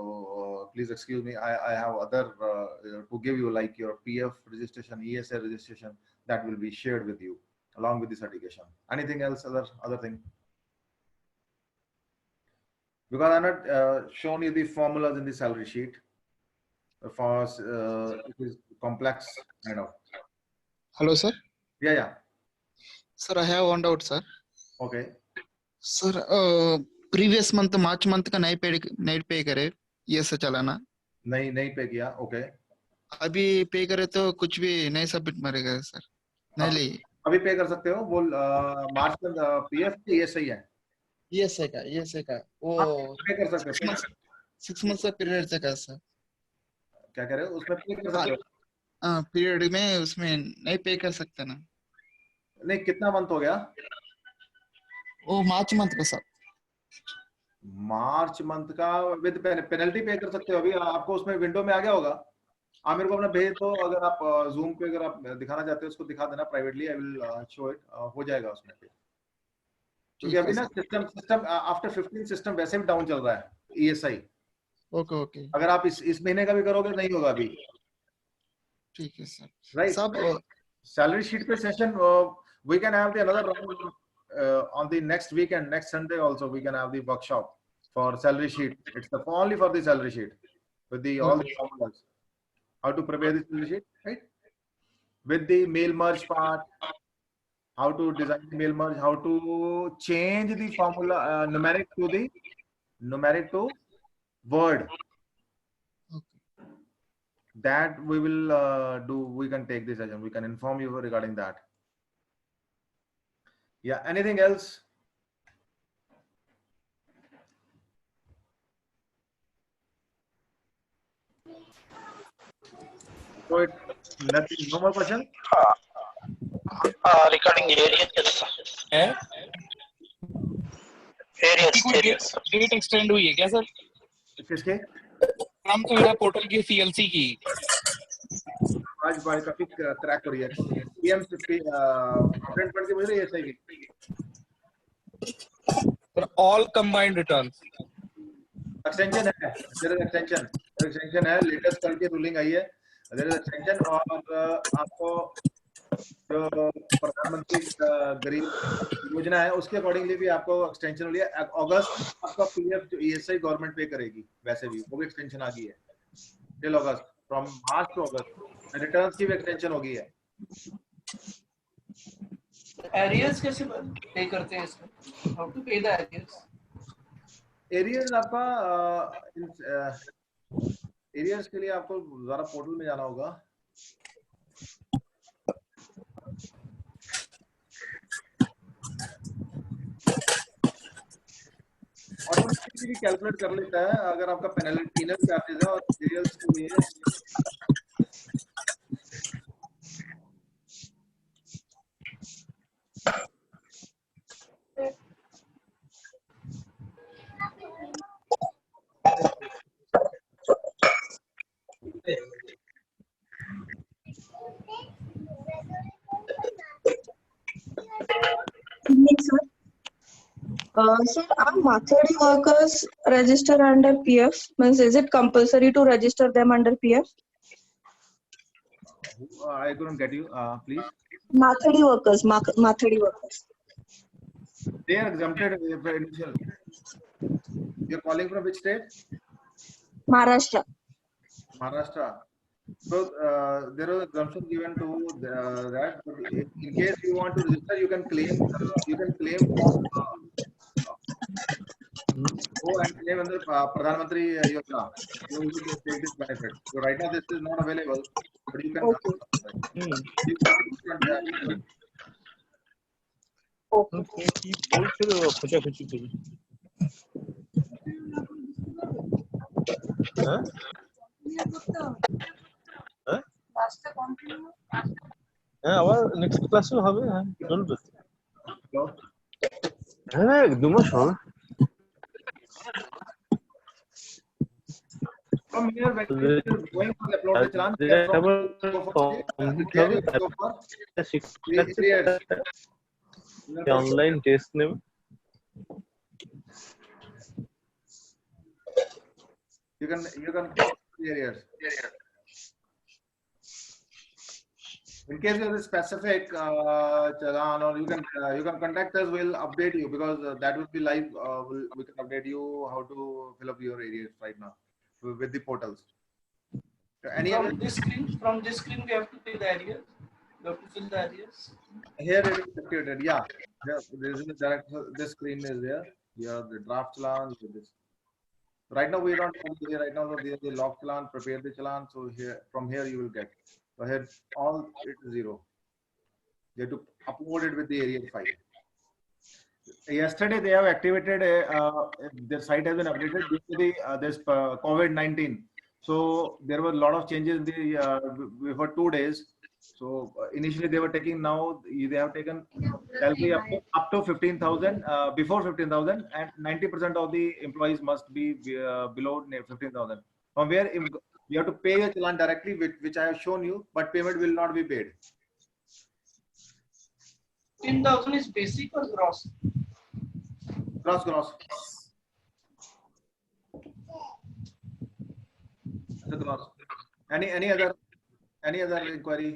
please excuse me. I have other to give you, like your PF registration, ESI registration, that will be shared with you along with the certification. Anything else, other thing? Because I'm not shown you the formulas in the salary sheet. For it is complex kind of. Hello, sir. Yeah. Sir, I have one doubt, sir. Okay. Sir, previous month, March month का नहीं पे करे ये से चलाना नहीं पे किया. Okay. अभी पे करे तो कुछ भी नहीं सबमिट मारेगा सर नहीं ले अभी पे कर सकते हो. वो मार्च में पीएफ ये सही है. ये से का वो पे कर सकते हो. 6 months का पीरियड से का सर क्या कह रहे हो? उसमें पे कर सकते हो. हाँ पीरियड में उसमें नहीं पे कर सकते ना. नहीं, कितना मंथ हो गया? वो मार्च मंथ का सर. मार्च मंथ का विद पेनल्टी पे कर सकते हो. अभी आपको उसमें विंडो में आ गया होगा. आप मेरे को अपना भेज दो. अगर आप जूम पे अगर आप दिखाना चाहते हो उसको दिखा देना privately. I will show it. हो जाएगा उसमें पे. क्योंकि अभी ना सिस्टम आफ्टर 15 सिस्टम वैसे भी डाउन चल रहा है. ESI. ओके. अगर आप इस महीने का भी करोगे नहीं होगा अभी. ठीक है सर. Right. सब salary sheet पे session we can have the another round on the next week, and next Sunday also we can have the workshop for salary sheet. It's only for the salary sheet with the all the formulas, how to prepare the salary sheet, right? With the mail merge part, how to design the mail merge, how to change the formula numeric to word. That we will do. We can take this session. We can inform you regarding that. Yeah. Anything else? So it's nothing. No more question. Regarding areas, है areas. Date extend हुई है क्या sir? किसके? हम तो मेरा portal की CLC की आज भाई काफी क्रैक हो रही है। पीएम प्रोविडेंट फंड की मुझे ये सही for all combined returns. Extension है, देयर इज एक्सटेंशन है, लेटेस्ट कल की रूलिंग आई है, देयर इज एक्सटेंशन। और आपको जो प्रधानमंत्री गरीब योजना है उसके अकॉर्डिंगली भी आपको एक्सटेंशन मिली है। अगस्त आपका पीएफ जो ईएसआई गवर्नमेंट पे करेगी, वैसे भी वो भी एक्सटेंशन आ गई है till August, from March two August. Returns की भी एक्सटेंशन हो गई है। एरियर्स कैसे पे करते हैं इसमें? हाउ टू पे द एरियर्स? एरियर्स आपका एरियर्स के लिए आपको जरा पोर्टल में जाना होगा। ऑटोमेटिकली कैलकुलेट कर लेता है अगर आपका पेनल्टी चार्जेस है और एरियर्स के लिए। Sir, are Mathodi workers register under PF? Means is it compulsory to register them under PF? I couldn't get you. Please. Mathodi workers, Mathodi workers. They are exempted initial. You're calling from which state? Maharashtra. Maharashtra. So there is exemption given to that. But in case you want to register, you can claim. You can claim from. Go and claim under Pradhan Mantri Yojana. You will take this benefit. So right now this is not available, but you can. Okay. You can হ্যাঁ আবার next ক্লাসে হবে। হ্যাঁ চলবে। হ্যাঁ 2 মাস হবে। From here, when you're going to upload the challenge, online test নেবে। You can areas. In case there is specific challan, or you can contact us. We'll update you because that will be live. We can update you how to fill up your areas right now with the portals. Any From other? this screen we have to pay the areas. We have to fill the areas. Here it is activated. Yeah, there is a direct. This screen is there. Here the draft challan. This. Right now we don't have the right now there is the log challan, prepare the challan. So here from here you will get. So here all it is 0. You have to upload it with the area file. Yesterday they have activated their site has been updated due to the this COVID-19. So there were a lot of changes in the before 2 days. So initially they were taking, now they have taken salary up to 15,000, before 15,000, and 90% of the employees must be below 15,000. From where you have to pay your challan directly, which I have shown you, but payment will not be paid. 10,000 is basic or gross? Gross. The gross. Any other inquiry?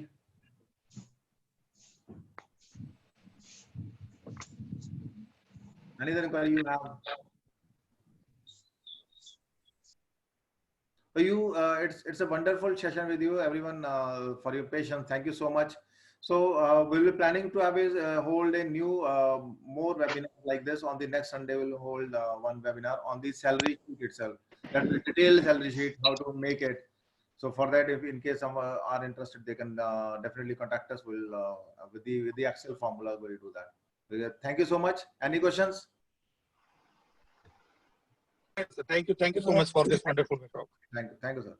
Any other inquiry you have? So it's a wonderful session with you, everyone, for your patience. Thank you so much. So we'll be planning to have hold a new more webinars like this. On the next Sunday, we'll hold one webinar on the salary sheet itself. That's the detailed salary sheet, how to make it. So for that, if in case some are interested, they can definitely contact us. We'll with the Excel formula, we'll do that. Thank you so much. Any questions? Thank you so much for this wonderful talk. Thank you, sir.